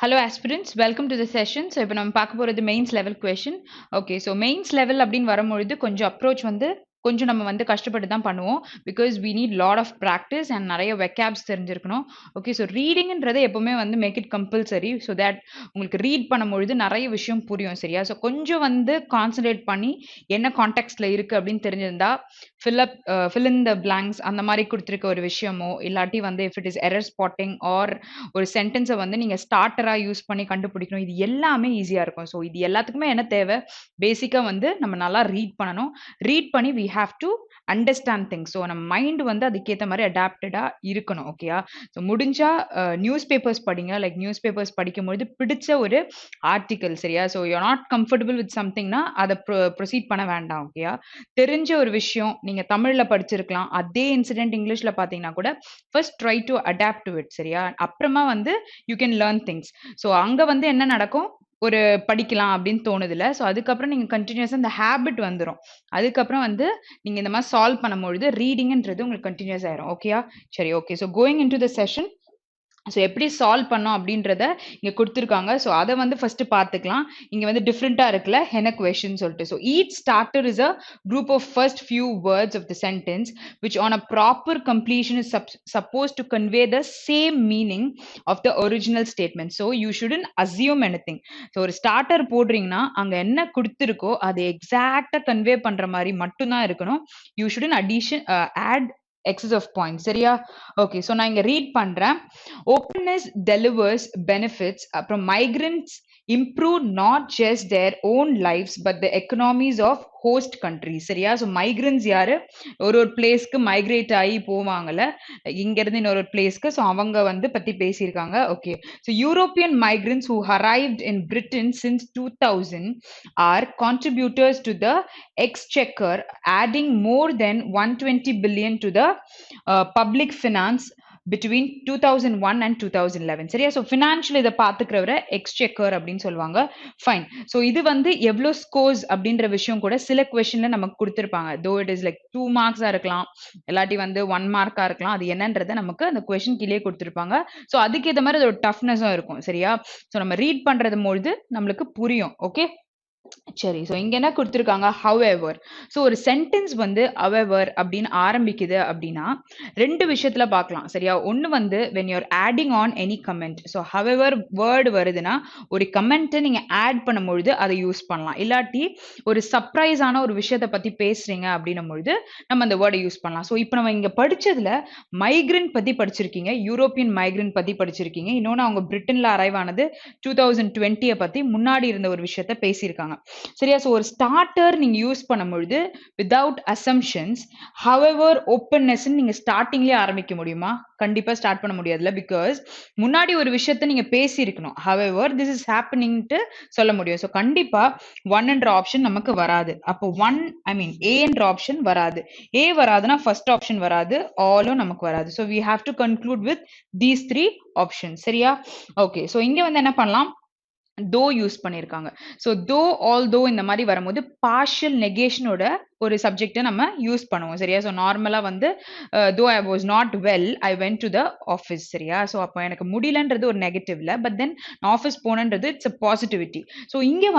Hello aspirants, welcome to the session. So இப்போ நம்ம பார்க்க போறது mains level question. Okay, so mains level அப்படின்னு வரும்பொழுது கொஞ்சம் approach கொஞ்சம் நம்ம கஷ்டப்பட்டு தான் பண்ணுவோம் because we need lot of practice and நிறைய vocabs தெரிஞ்சிருக்கணும். Okay, so readingன்றது எப்பவுமே make it compulsory so that உங்களுக்கு read பண்ணும்பொழுது நிறைய விஷயம் புரியும் சரியா. So கொஞ்சம் concentrate பண்ணி என்ன contextல இருக்கு அப்படின்னு தெரிஞ்சிருந்தா fill in the blanks அந்த மாதிரி கொடுத்திருக்க ஒரு விஷயமோ இல்லாட்டி if it is error spotting or ஒரு சென்டென்ஸை நீங்க ஸ்டார்டரா யூஸ் பண்ணி கண்டுபிடிக்கணும். இது எல்லாமே ஈஸியா இருக்கும். ஸோ இது எல்லாத்துக்குமே என்ன தேவை? பேசிக்கா நம்ம நல்லா ரீட் பண்ணணும். ரீட் பண்ணி we have to understand things. So நம்ம மைண்ட் அதுக்கேற்ற மாதிரி அடாப்டடா இருக்கணும். ஓகேயா? ஸோ முடிஞ்சா நியூஸ் பேப்பர்ஸ் படிங்க. லைக் நியூஸ் பேப்பர்ஸ் படிக்கும்போது பிடிச்ச ஒரு ஆர்டிக்கல் சரியா. So you not comfortable with சம்திங்னா அதை ப்ரொசீட் பண்ண வேண்டாம். ஓகேயா? தெரிஞ்ச ஒரு விஷயம் நீங்க தமிழ்ல படிச்சிருக்கலாம். அதே இன்சிடென்ட் இங்கிலீஷ்ல பாத்தீங்கன்னா கூட first try to adapt to it சரியா. அப்புறமா you can learn things. So அங்க என்ன நடக்கும்? ஒரு படிக்கலாம் அப்படின்னு தோணுதுல. ஸோ அதுக்கப்புறம் நீங்க கண்டினியூஸா இந்த ஹேபிட் வந்துரும். அதுக்கப்புறம் நீங்க இந்த மாதிரி சால்வ் பண்ணும்பொழுது ரீடிங்ன்றது உங்களுக்கு கண்டினியூஸ் ஆயிரும். ஓகேயா? சரி, okay. So going in to the session. So எப்படி சால்வ் பண்ணோம் அப்படின்றத இங்க கொடுத்துருக்காங்க. ஸோ அதை ஃபர்ஸ்ட் பார்த்துக்கலாம். இங்க டிஃப்ரெண்டா இருக்குல்ல என்ன கொஸ்டின் சொல்லிட்டு. So each starter is a group of first few words of the sentence which on a proper completion is suppose to convey the same meaning of the original statement. So you shouldn't assume anything. So ஒரு starter போடுறீங்கன்னா அங்க என்ன கொடுத்துருக்கோ அதை எக்ஸாக்டா convey பண்ற மாதிரி மட்டும்தான் இருக்கணும். You shouldn't add excess of points சரியா. ஓகே, ஸோ நான் இங்க ரீட் பண்றேன். Openness delivers benefits from migrants improve not just their own lives but the economies of host countries சரியா. ஸோ மைக்ரன்ஸ் யாரு? ஒரு பிளேஸ்க்கு மைக்ரேட் ஆகி போவாங்கல்ல இங்க இருந்து இன்னொரு பிளேஸ்க்கு. ஸோ அவங்க பத்தி பேசியிருக்காங்க. Okay, so European migrants who arrived in Britain since 2000 are contributors to the exchequer, adding more than 120 billion to the public finance between 2001 and 2011 சரியா. ஸோ ஃபினான்ஷியல் இதை பார்த்துக்கிறவரை எக்ஸ்செக்கர் அப்படின்னு சொல்லுவாங்க. ஃபைன். ஸோ இது எவ்வளோ ஸ்கோர்ஸ் அப்படின்ற விஷயம் கூட சில கொஸ்டின்ல நமக்கு கொடுத்துருப்பாங்க. தோ இட் இஸ் லைக் 2 மார்க்ஸா இருக்கலாம், இல்லாட்டி 1 மார்க்கா இருக்கலாம். அது என்னன்றதை நமக்கு அந்த கொஸ்டின் கீழே கொடுத்துருப்பாங்க. ஸோ அதுக்கேற்ற மாதிரி அது ஒரு டஃப்னஸும் இருக்கும் சரியா. ஸோ நம்ம ரீட் பண்றது பொழுது நம்மளுக்கு புரியும். ஓகே, சரி. ஸோ இங்க என்ன கொடுத்துருக்காங்க? however. ஸோ ஒரு சென்டென்ஸ் however அப்படின்னு ஆரம்பிக்குது அப்படின்னா ரெண்டு விஷயத்துல பார்க்கலாம் சரியா. ஒன்னு when you're adding on any comment. So however word வருதுன்னா ஒரு கமெண்ட்டை நீங்க ஆட் பண்ணும்பொழுது அதை யூஸ் பண்ணலாம். இல்லாட்டி ஒரு சர்ப்ரைஸான ஒரு விஷயத்தை பத்தி பேசுறீங்க அப்படின்னும் பொழுது நம்ம அந்த வேர்டை யூஸ் பண்ணலாம். ஸோ இப்போ நம்ம இங்க படிச்சதுல மைக்ரண்ட் பத்தி படிச்சிருக்கீங்க, யூரோப்பியன் மைக்ரண்ட் பத்தி படிச்சிருக்கீங்க. இன்னொன்னு அவங்க பிரிட்டன்ல அரைவ் ஆனது 2020 பத்தி முன்னாடி இருந்த ஒரு விஷயத்த பேசியிருக்காங்க சரியா. ஸோ ஒரு ஸ்டார்டர் நீங்க யூஸ் பண்ணும்பொழுது வித்வுட் அசம்ஷன்ஸ் ஹவெவர் ஓப்பன்னஸ் நீங்க ஸ்டார்டிங்லேயே ஆரம்பிக்க முடியுமா? கண்டிப்பா ஸ்டார்ட் பண்ண முடியாதுல. பிகாஸ் முன்னாடி ஒரு விஷயத்த நீங்க பேசியிருக்கணும். ஹவெவர் திஸ் இஸ் ஹேப்பனிங்ட்டு சொல்ல முடியும். ஸோ கண்டிப்பா 1 என்ற ஆப்ஷன் நமக்கு வராது. அப்போ ஏ என்ற ஆப்ஷன் வராது. ஏ வராதுன்னா ஃபர்ஸ்ட் ஆப்ஷன் வராது, ஆலும் நமக்கு வராது. So we have to conclude with these 3 options சரியா. ஓகே, ஸோ இங்க என்ன பண்ணலாம்? தோ யூஸ் பண்ணியிருக்காங்க. ஸோ தோ ஆல் தோ இந்த மாதிரி வரும்போது பார்ஷியல் நெகேஷனோட ஒரு சப்ஜெக்டை நம்ம யூஸ் பண்ணுவோம் சரியா. ஸோ நார்மலாக though I was not well I went to the office சரியா. ஸோ அப்போ எனக்கு முடியலன்றது ஒரு நெகட்டிவ்ல, பட் தென் நான் ஆஃபீஸ் போனன்றது இட்ஸ் அ பாசிட்டிவிட்டி. ஸோ இங்கே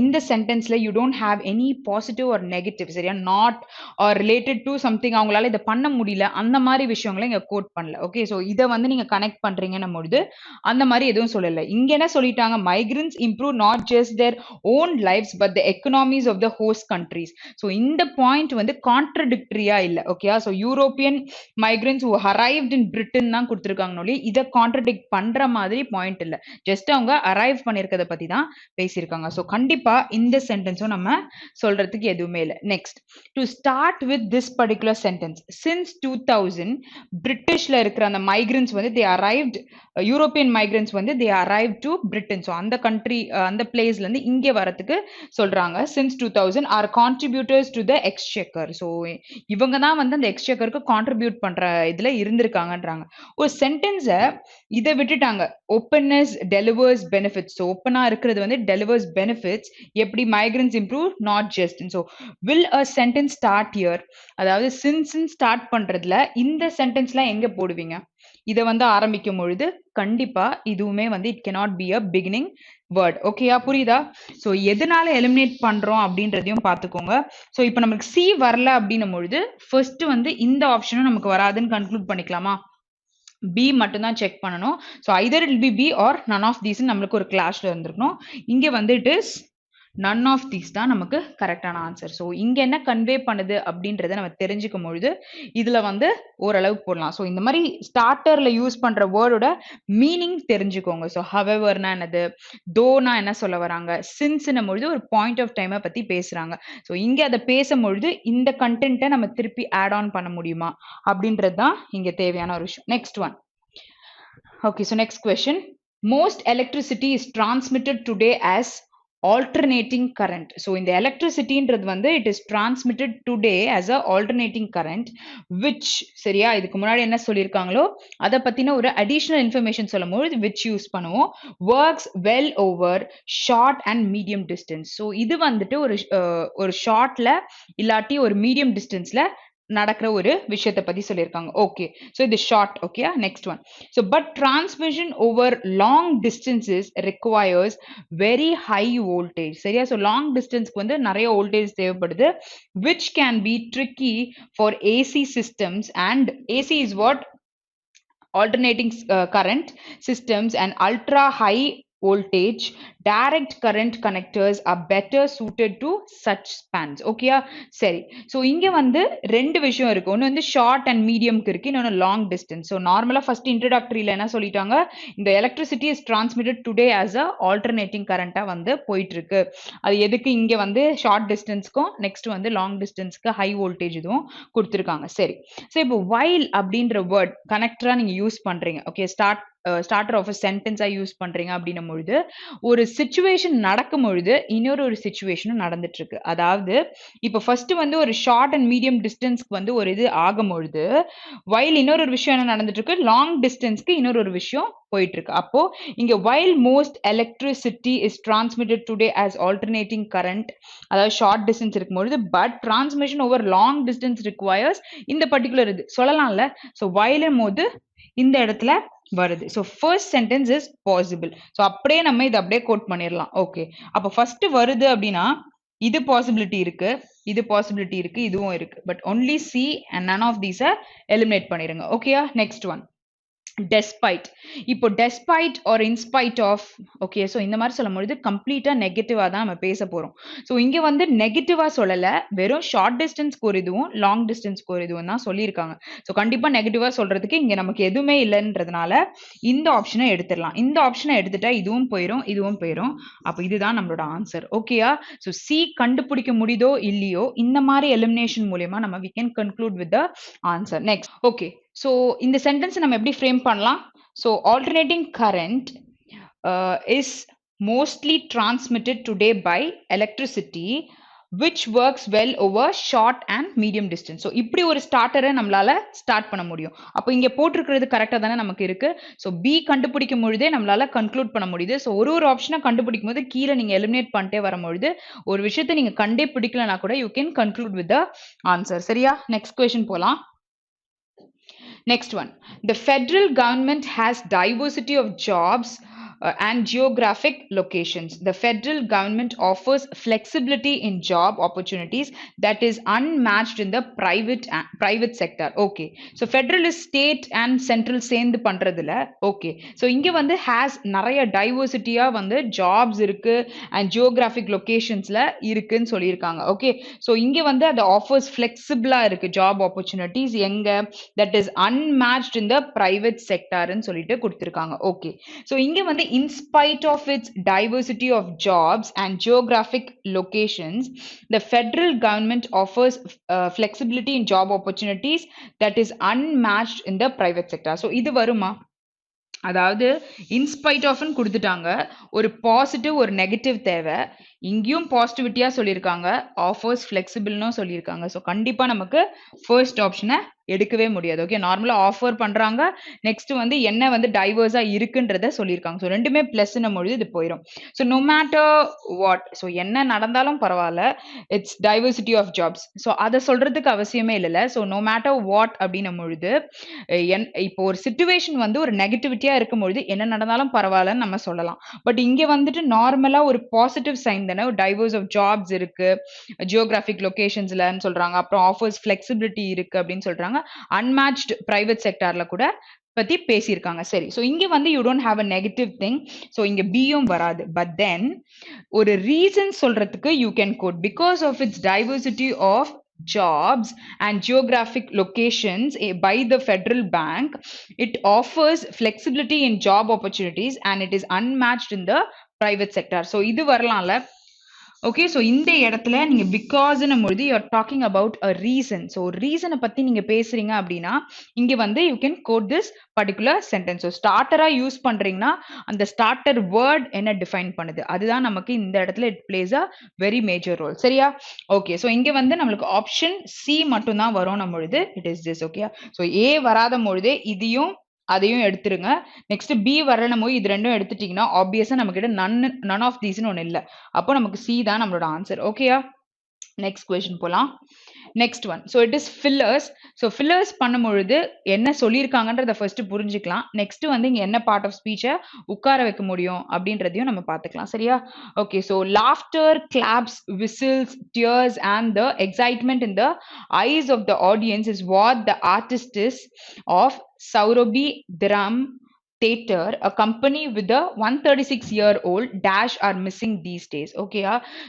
இந்த சென்டென்ஸ்ல you don't have any positive or negative சரியா. Not or related to something அவங்களால இதை பண்ண முடியல அந்த மாதிரி விஷயங்களை இங்கே கோட் பண்ணல. ஓகே, ஸோ இதை நீங்க கனெக்ட் பண்றீங்கன்னும் பொழுது அந்த மாதிரி எதுவும் சொல்லலை. இங்க என்ன சொல்லிட்டாங்க? Migrants improve not just their own lives but the economies of the host countries. So இந்த பாயிண்ட் கான்ட்ரடிக்டரியா இல்ல. ஓகேயா. So European migrants who arrived in Britain தான் கொடுத்துருக்காங்க. இதை கான்ட்ரடிக்ட் பண்ற மாதிரி பாயிண்ட் இல்ல. ஜஸ்ட் அவங்க அரைவ் பண்ணிருக்கத பத்தி தான் பேசியிருக்காங்க. ஸோ கண்டிப்பா இந்த சென்டென்ஸும் நம்ம சொல்றதுக்கு எதுவுமே இல்லை. Next, to start with this particular sentence since 2000 பிரிட்டிஷ்ல இருக்கிற அந்த migrants they arrived, European migrants they arrived to Britain. So அந்த கண்ட்ரி அந்த பிளேஸ்ல இருந்து இங்கே வரதுக்கு சொல்றாங்க. Since 2000 are contributors to the exchequer. So இவங்க தான் அந்த எக்ஸ்செக்கருக்கு கான்ட்ரிபியூட் பண்ற இதுல இருந்திருக்காங்கன்றாங்க. ஒரு சென்டென்ஸை இதை விட்டுட்டாங்க. Openness delivers benefits. ஸோ ஓப்பனா இருக்கிறது டெலிவர்ஸ் பெனிஃபிட்ஸ். எப்படி migrants improve not just. So will a sentence start here. அதாவது சின்ஸ் ஸ்டார்ட் பண்றதுல இந்த சென்டென்ஸ்லாம் எங்க போடுவீங்க? இதை வந்து ஆரம்பிக்கும் பொழுது கண்டிப்பா இதுவுமே வந்து it cannot be a beginning word. ஓகேயா, புரியுதா? ஸோ எதனால எலிமினேட் பண்றோம் அப்படின்றதையும் பார்த்துக்கோங்க. ஸோ இப்போ நமக்கு சி வரல அப்படின்னும் பொழுது ஃபர்ஸ்ட் வந்து இந்த ஆப்ஷனும் நமக்கு வராதுன்னு கன்க்ளூட் பண்ணிக்கலாமா? பி மட்டும் தான் செக் பண்ணணும். So either it be B or none of these நம்மளுக்கு ஒரு கிளாஸ்ல இருந்திருக்கணும். இங்க வந்து it is none of these தான் நமக்கு கரெக்டான ஆன்சர். ஸோ இங்க என்ன கன்வே பண்ணுது அப்படின்றத நம்ம தெரிஞ்சுக்கும் பொழுது இதுல வந்து ஓரளவுக்கு போடலாம். ஸோ இந்த மாதிரி ஸ்டார்டர்ல யூஸ் பண்ற வேர்டோட மீனிங் தெரிஞ்சுக்கோங்க. ஸோ ஹவெவர்னா என்னது, தோனா என்ன சொல்ல வராங்க, சின்ஸ்னும் பொழுது ஒரு பாயிண்ட் ஆஃப் டைமை பத்தி பேசுறாங்க. ஸோ இங்க அதை பேசும்பொழுது இந்த கண்டென்ட்டை நம்ம திருப்பி ஆட் ஆன் பண்ண முடியுமா அப்படின்றது தான் இங்க தேவையான ஒரு விஷயம். Next one. Okay, so next question. Most electricity is transmitted today as alternating current. So in the electricity வந்து it is transmitted today as a alternating current which சரியா இதுக்கு முன்னாடி என்ன சொல்லியிருக்காங்களோ அதை பத்தின ஒரு additional information சொல்லும்போது which யூஸ் பண்ணுவோம், works well over short and medium distance. So இது வந்துட்டு ஒரு ஷார்ட்ல இல்லாட்டி ஒரு மீடியம் டிஸ்டன்ஸ்ல நடக்கிற ஒரு விஷயத்தை பத்தி சொல்லியிருக்காங்க. ஓகே, ஸோ இது short. Okay, next one. So but transmission over long distances requires very high voltage. சரியா? ஸோ லாங் டிஸ்டன்ஸ்க்கு வந்து நிறைய வோல்டேஜ் தேவைப்படுது, which can be tricky for AC systems. And AC is what? Alternating current systems and ultra high voltage direct current connectors are better suited to such spans. ஓகேயா? சரி, so இங்க வந்து ரெண்டு விஷயம் இருக்கு. ஒன்று வந்து ஷார்ட் அண்ட் மீடியம்க்கு இருக்கு, இன்னொன்று லாங் டிஸ்டன்ஸ். ஸோ நார்மலா ஃபர்ஸ்ட் இன்ட்ரோடக்டரியில என்ன சொல்லிட்டாங்க, இந்த electricity is transmitted today as a alternating கரண்டா வந்து போயிட்டு இருக்கு. அது எதுக்கு இங்க வந்து ஷார்ட் டிஸ்டன்ஸ்க்கும் நெக்ஸ்ட் வந்து லாங் டிஸ்டன்ஸ்க்கு ஹை வோல்டேஜ் இதுவும் கொடுத்துருக்காங்க. சரி, ஸோ இப்போ வைல் அப்படின்ற வேர்ட் கனெக்டரா நீங்க யூஸ் பண்றீங்க. ஓகே, ஸ்டார்டர் ஆஃப் சென்டென்ஸா யூஸ் பண்றீங்க அப்படின்னும் பொழுது ஒரு சிச்சுவேஷன் நடக்கும் பொழுது இன்னொரு சிச்சுவேஷனும் நடந்துட்டு இருக்கு. அதாவது இப்போ ஃபர்ஸ்ட் வந்து ஒரு ஷார்ட் அண்ட் மீடியம் டிஸ்டன்ஸ்க்கு வந்து ஒரு இது ஆகும் பொழுது வைல் இன்னொரு விஷயம் என்ன நடந்துட்டு இருக்கு, லாங் டிஸ்டன்ஸ்க்கு இன்னொரு விஷயம் போயிட்டு இருக்கு. அப்போ இங்க while most electricity is transmitted today as alternating current, அதாவது ஷார்ட் டிஸ்டன்ஸ் இருக்கும்பொழுது but transmission over long distance requires இந்த பர்டிகுலர் இது சொல்லலாம்ல. ஸோ வைலும் போது இந்த இடத்துல வருது. So first sentence is possible. So அப்படியே நம்ம இதை அப்படியே கோட் பண்ணிடலாம். ஓகே, அப்போ ஃபர்ஸ்ட் வருது அப்படின்னா இது பாசிபிலிட்டி இருக்கு, இது பாசிபிலிட்டி இருக்கு, இதுவும் இருக்கு. But only C and none of தீஸை எலிமினேட் பண்ணிருங்க. ஓகேயா? Next one. despite. இப்போ despite or in spite of. Okay, so இந்த மாதிரி சொல்லும் பொழுது கம்ப்ளீட்டா நெகட்டிவா தான் நம்ம பேச போறோம். ஸோ இங்க வந்து நெகட்டிவா சொல்லல, வெறும் ஷார்ட் டிஸ்டன்ஸ்க்கு ஒரு இதுவும் லாங் டிஸ்டன்ஸ்க்கு ஒரு இதுவும் தான் சொல்லியிருக்காங்க. ஸோ கண்டிப்பா நெகட்டிவா சொல்றதுக்கு இங்க நமக்கு எதுவுமே இல்லைன்றதுனால இந்த ஆப்ஷனை எடுத்துடலாம். இந்த ஆப்ஷனை எடுத்துட்டா இதுவும் போயிடும், இதுவும் போயிடும். அப்போ இதுதான் நம்மளோட ஆன்சர். ஓகேயா? ஸோ சி கண்டுபிடிக்க முடியுதோ இல்லையோ இந்த மாதிரி எலிமினேஷன் மூலியமா நம்ம we can conclude with the answer. Next. Okay, so இந்த சென்டென்ஸ் நம்ம எப்படி ஃப்ரேம் பண்ணலாம்? So alternating current is mostly transmitted today by electricity which works well over short and medium distance. So இப்படி ஒரு ஸ்டார்டரை நம்மளால ஸ்டார்ட் பண்ண முடியும். அப்போ இங்க போட்டிருக்கிறது கரெக்டாக தானே நமக்கு இருக்கு. ஸோ பி கண்டுபிடிக்கும் பொழுதே நம்மளால கன்க்ளூட் பண்ண முடியுது. ஸோ ஒரு ஆப்ஷனை கண்டுபிடிக்கும் போது கீழே நீங்க எலிமினேட் பண்ணிட்டே வரும்பொழுது ஒரு விஷயத்தை நீங்க கண்டே பிடிக்கலனா கூட you can conclude with the answer. சரியா? நெக்ஸ்ட் கொஸ்டின் போலாம். Next one. The federal government has diversity of jobs and geographic locations. The federal government offers flexibility in job opportunities that is unmatched in the private sector. Okay, so federal is state and central சேர்ந்து பண்றதுல. Okay, so இங்க வந்து has நிறைய diversity-ஆ வந்து jobs இருக்கு and geographic locationsல இருக்குன்னு சொல்லியிருக்காங்க. Okay, so இங்க வந்து அது offers flexible-ஆ இருக்கு job opportunities எங்க, that is unmatched in the private sector ன்னு சொல்லிட்டு கொடுத்திருக்காங்க. Okay, so இங்க வந்து in spite of its diversity of jobs and geographic locations, the federal government offers flexibility in job opportunities that is unmatched in the private sector. So இது வருமா? அதாவது in spite ஆஃப்னு கொடுத்துட்டாங்க, ஒரு பாசிட்டிவ் ஒரு நெகட்டிவ் தேவை. இங்கேயும் பாசிட்டிவிட்டியா சொல்லியிருக்காங்க, ஆஃபர்ஸ் ஃப்ளெக்சிபிள்னு சொல்லியிருக்காங்க. ஸோ கண்டிப்பா நமக்கு ஃபர்ஸ்ட் ஆப்ஷனை எடுக்கவே முடியாது. ஓகே, நார்மலா ஆஃபர் பண்றாங்க. நெக்ஸ்ட் வந்து என்ன வந்து டைவர்ஸா இருக்குன்றத சொல்லியிருக்காங்க. ஸோ ரெண்டுமே பிளஸ்ன்னும் பொழுது இது போயிடும். So no matter what, so என்ன நடந்தாலும் பரவாயில்ல, it's diversity of jobs. So அதை சொல்றதுக்கு அவசியமே இல்லைல்ல. ஸோ நோ மேட்டர் வாட் அப்படின்னும் பொழுது இப்போ ஒரு சிச்சுவேஷன் வந்து ஒரு நெகட்டிவிட்டியா இருக்கும் பொழுது என்ன நடந்தாலும் பரவாயில்லன்னு நம்ம சொல்லலாம். பட் இங்க வந்துட்டு நார்மலா ஒரு பாசிட்டிவ் சைன் தானே, ஒரு டைவர்ஸ் ஆஃப் ஜாப்ஸ் இருக்கு, ஜியோகிராபிக் லொகேஷன்ஸ்லன்னு சொல்றாங்க, அப்புறம் ஆஃபர்ஸ் ஃபிளெக்சிபிலிட்டி இருக்கு அப்படின்னு சொல்றாங்க, அன்மேட்ச்டு பிரைவேட் செக்டார்ல கூட பத்தி பேசியிருக்காங்க. சரி, ஸோ இங்க வந்து you don't have a negative thing, so இங்க பியும் வராது. பட் தென் ஒரு ரீசன் சொல்றதுக்கு you can quote because of its diversity of jobs and geographic locations by the federal bank, it offers flexibility in job opportunities and it is unmatched in the private sector. So இது வரலாம்ல. Okay, so இந்த இடத்துல நீங்க பிகாஸ்ன்னும் பொழுது you are talking about a reason. So ரீசனை பத்தி நீங்க பேசுறீங்க அப்படின்னா இங்க வந்து you can quote this particular sentence. So ஸ்டார்டரா யூஸ் பண்றீங்கன்னா அந்த ஸ்டார்டர் வேர்ட் என்ன டிஃபைன் பண்ணுது, அதுதான் நமக்கு இந்த இடத்துல it plays a very major role. சரியா? ஓகே, ஸோ இங்க வந்து நம்மளுக்கு ஆப்ஷன் சி மட்டும் தான் வரும் பொழுது it is this. Okay, so A வராத பொழுதே இதையும் அதையும் எடுத்துருங்க. நெக்ஸ்ட் பி வரணும் போது இது ரெண்டும் எடுத்துட்டீங்கன்னா ஆப்வியஸா நம்ம கிட்ட நன் ஆஃப் தீஸ்னு ஒன்று இல்லை. அப்போ நமக்கு சி தான் நம்மளோட ஆன்சர். ஓகேயா? நெக்ஸ்ட் கொஸ்டின் போலாம். Next one, so it is fillers. So fillers பண்ணும்பொழுது என்ன சொல்லியிருக்காங்கன்றத ஃபர்ஸ்ட் புரிஞ்சுக்கலாம். நெக்ஸ்ட் வந்து இங்க என்ன பார்ட் ஆஃப் ஸ்பீச்சை உட்கார வைக்க முடியும் அப்படின்றதையும் நம்ம பார்த்துக்கலாம். சரியா? Okay, so laughter, claps, whistles, tears and the excitement in the eyes of the audience is what the artist is of Saurabi Dhiram Theatre, a company with a 136-year-old dash are missing these days. Okay,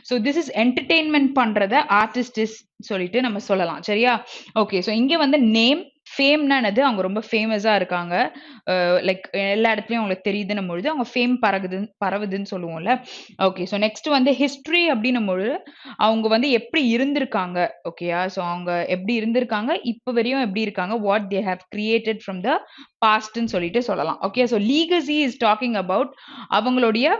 so this is entertainment பண்றத artist is சொல்லிட்டு நம்ம சொல்லலாம். சரியா? Okay, so இங்க வந்து name ஃபேம்னானது அவங்க ரொம்ப ஃபேமஸா இருக்காங்க, லைக் எல்லா இடத்துலயும் அவங்களுக்கு தெரியுதுன்னும் பொழுது அவங்க ஃபேம் பரவுதுன்னு சொல்லுவோம்ல. ஓகே, ஸோ நெக்ஸ்ட் வந்து ஹிஸ்ட்ரி அப்படின்னும் பொழுது அவங்க வந்து எப்படி இருந்திருக்காங்க. ஓகேயா? ஸோ அவங்க எப்படி இருந்திருக்காங்க, இப்போ வரையும் எப்படி இருக்காங்க, what they have created from the பாஸ்ட்ன்னு சொல்லிட்டு சொல்லலாம். Okay, so legacy is talking about அவங்களுடைய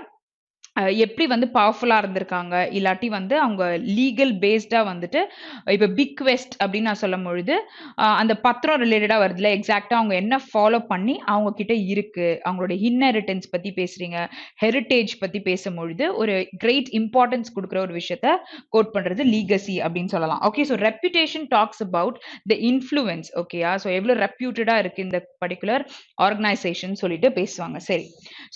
எப்படி வந்து பவர்ஃபுல்லா இருந்திருக்காங்க, இல்லாட்டி வந்து அவங்க லீகல் பேஸ்டா வந்துட்டு இப்போ பிக் வெஸ்ட் அப்படின்னு நான் சொல்லும் பொழுது அந்த பத்திரம் ரிலேட்டடா வருதுல, எக்ஸாக்டா அவங்க என்ன ஃபாலோ பண்ணி அவங்க கிட்ட இருக்கு, அவங்களோட இன்ஹெரிட்டன்ஸ் பத்தி பேசுறீங்க, ஹெரிட்டேஜ் பத்தி பேசும்பொழுது ஒரு கிரேட் இம்பார்ட்டன்ஸ் கொடுக்குற ஒரு விஷயத்த கோட் பண்றது லீகசி அப்படின்னு சொல்லலாம். Okay, so reputation tax about the influence. ஓகேயா? ஸோ எவ்வளவு ரெப்யூட்டடா இருக்கு இந்த பர்டிகுலர் ஆர்கனைசேஷன் சொல்லிட்டு பேசுவாங்க. சரி,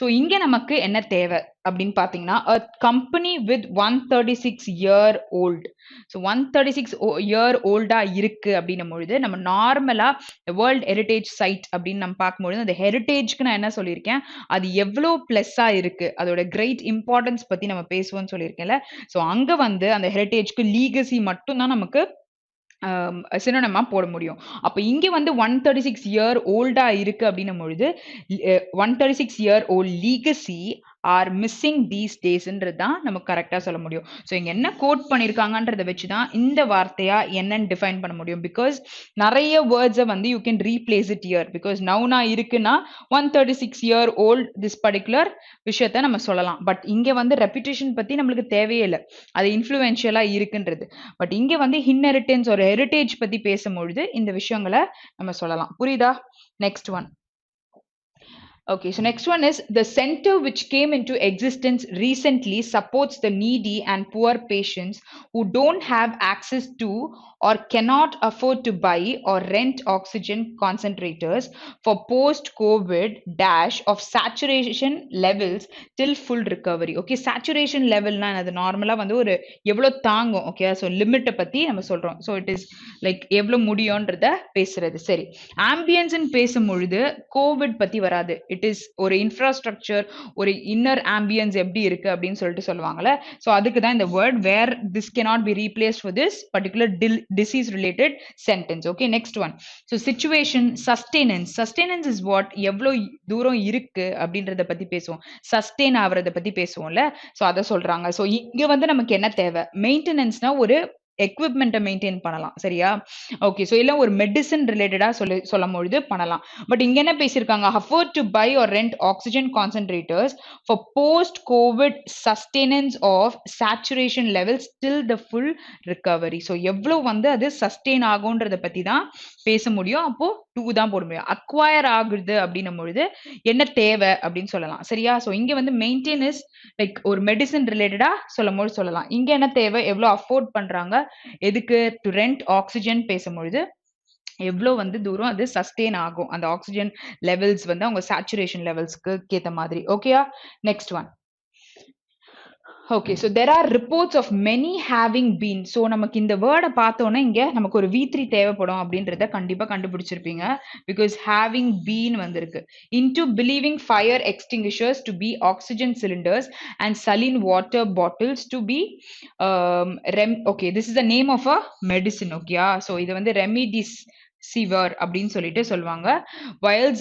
ஸோ இங்க நமக்கு என்ன தேவை அப்படின்னு பாத்தீங்கன்னா a company with 136-year-old. So 136-year-old இருக்கு அப்படின்னும் பொழுது நம்ம நார்மலா வேர்ல்ட் ஹெரிட்டேஜ் சைட் அப்படின்னு நம்ம பார்க்கும்பொழுது அந்த ஹெரிட்டேஜ்க்கு நான் என்ன சொல்லியிருக்கேன், அது எவ்வளோ பிளஸ்ஸா இருக்கு, அதோட கிரேட் இம்பார்ட்டன்ஸ் பத்தி நம்ம பேசுவோம்னு சொல்லியிருக்கேன்ல. ஸோ அங்க வந்து அந்த ஹெரிட்டேஜ்க்கு லீகசி மட்டும் தான் நமக்கு சினோனிமா போட முடியும். அப்ப இங்க வந்து 136-year-old இருக்கு அப்படின்னும் பொழுது 136-year-old legacy are missing these டேஸ்ன்றது தான் நமக்கு கரெக்டா சொல்ல முடியும். ஸோ இங்க என்ன கோட் பண்ணியிருக்காங்கன்றதை வச்சுதான் இந்த வார்த்தையா என்னன்னு டிஃபைன் பண்ண முடியும். பிகாஸ் நிறைய வேர்ட்ஸை வந்து you can replace it year. Because நவுனா இருக்குன்னா 136-year-old திஸ் பர்டிகுலர் விஷயத்த நம்ம சொல்லலாம். பட் இங்க வந்து ரெப்யூட்டேஷன் பத்தி நம்மளுக்கு தேவையே இல்லை, அது இன்ஃப்ளூயன்ஷியலா இருக்குன்றது. பட் இங்க வந்து இன்ஹெரிட்டன்ஸ் ஒரு ஹெரிட்டேஜ் பத்தி பேசும்பொழுது இந்த விஷயங்களை நம்ம சொல்லலாம். புரியுதா? Next one. Okay, so next one is the center which came into existence recently supports the needy and poor patients who don't have access to or cannot afford to buy or rent oxygen concentrators for post-COVID dash of saturation levels till full recovery. Okay, saturation level na அது நார்மலா வந்து ஒரு எவ்வளவு தாங்கும். Okay, so லிமிட்டை பத்தி நம்ம சொல்றோம். ஸோ இட் இஸ் லைக் எவ்வளவு முடியும்ன்றத பேசுறது. சரி, ஆம்பியன்ஸ்ன்னு பேசும்பொழுது கோவிட் பத்தி வராது. இட் இஸ் ஒரு இன்ஃப்ராஸ்ட்ரக்சர், ஒரு இன்னர் ஆம்பியன்ஸ் எப்படி இருக்கு அப்படின்னு சொல்லிட்டு சொல்லுவாங்கல்ல. ஸோ அதுக்கு தான் இந்த word where this cannot be replaced for this particular disease related sentence. Okay, next one. So situation, sustenance. Sustenance is what எவ்வளோ தூரம் இருக்கு அப்படின்றத பத்தி பேசுவோம், சஸ்டெயின் ஆகுறத பத்தி பேசுவோம்ல. ஸோ அதை சொல்றாங்க. ஸோ இங்க வந்து நமக்கு என்ன தேவை, மெயின்டெனன்ஸ்னா ஒரு எக்யூப்மெண்ட்டை மெயின்டைன் பண்ணலாம். சரியா? ஓகே. ஸோ இல்ல ஒரு மெடிசின் ரிலேட்டடா சொல்லும்பொழுது பண்ணலாம். பட் இங்க என்ன பேசியிருக்காங்க? Afford to buy or rent oxygen concentrators for post COVID sustenance of saturation levels till the full recovery. So எவ்வளவு வந்து அது சஸ்டெயின் ஆகும்ன்றத பத்தி தான் பேச முடியும். அப்போ 2 தான் போட முடியும். அக்வயர் ஆகுது அப்படின்னும் பொழுது என்ன தேவை அப்படின்னு சொல்லலாம். சரியா? ஸோ இங்க வந்து மெயின்டைன் இஸ் லைக் ஒரு மெடிசின் ரிலேட்டடா சொல்லும்போது சொல்லலாம். இங்க என்ன தேவை? எவ்வளவு அஃபோர்ட் பண்றாங்க? எதுக்கு? டு ரெண்ட் ஆக்ஸிஜன் பேசும்பொழுது எவ்வளோ வந்து தூரம் அது சஸ்டெயின் ஆகும். அந்த ஆக்ஸிஜன் லெவல்ஸ் வந்து அவங்க சேச்சுரேஷன் லெவல்ஸ்க்கு ஏத்த மாதிரி. ஓகேயா? Next one. Okay. So there are reports of many having been. So நமக்கு இந்த வேர்டை பார்த்தோன்னே இங்க நமக்கு ஒரு V3 தேவைப்படும் அப்படின்றத கண்டிப்பா கண்டுபிடிச்சிருப்பீங்க. பிகாஸ் ஹேவிங் பீன் வந்திருக்கு. Into believing fire extinguishers to be oxygen cylinders and saline water bottles to be okay, this is the name of a medicine. ஓகேயா? ஸோ இது வந்து ரெமிடிஸ் சிவர் அப்படின்னு சொல்லிட்டு சொல்லுவாங்க. whilst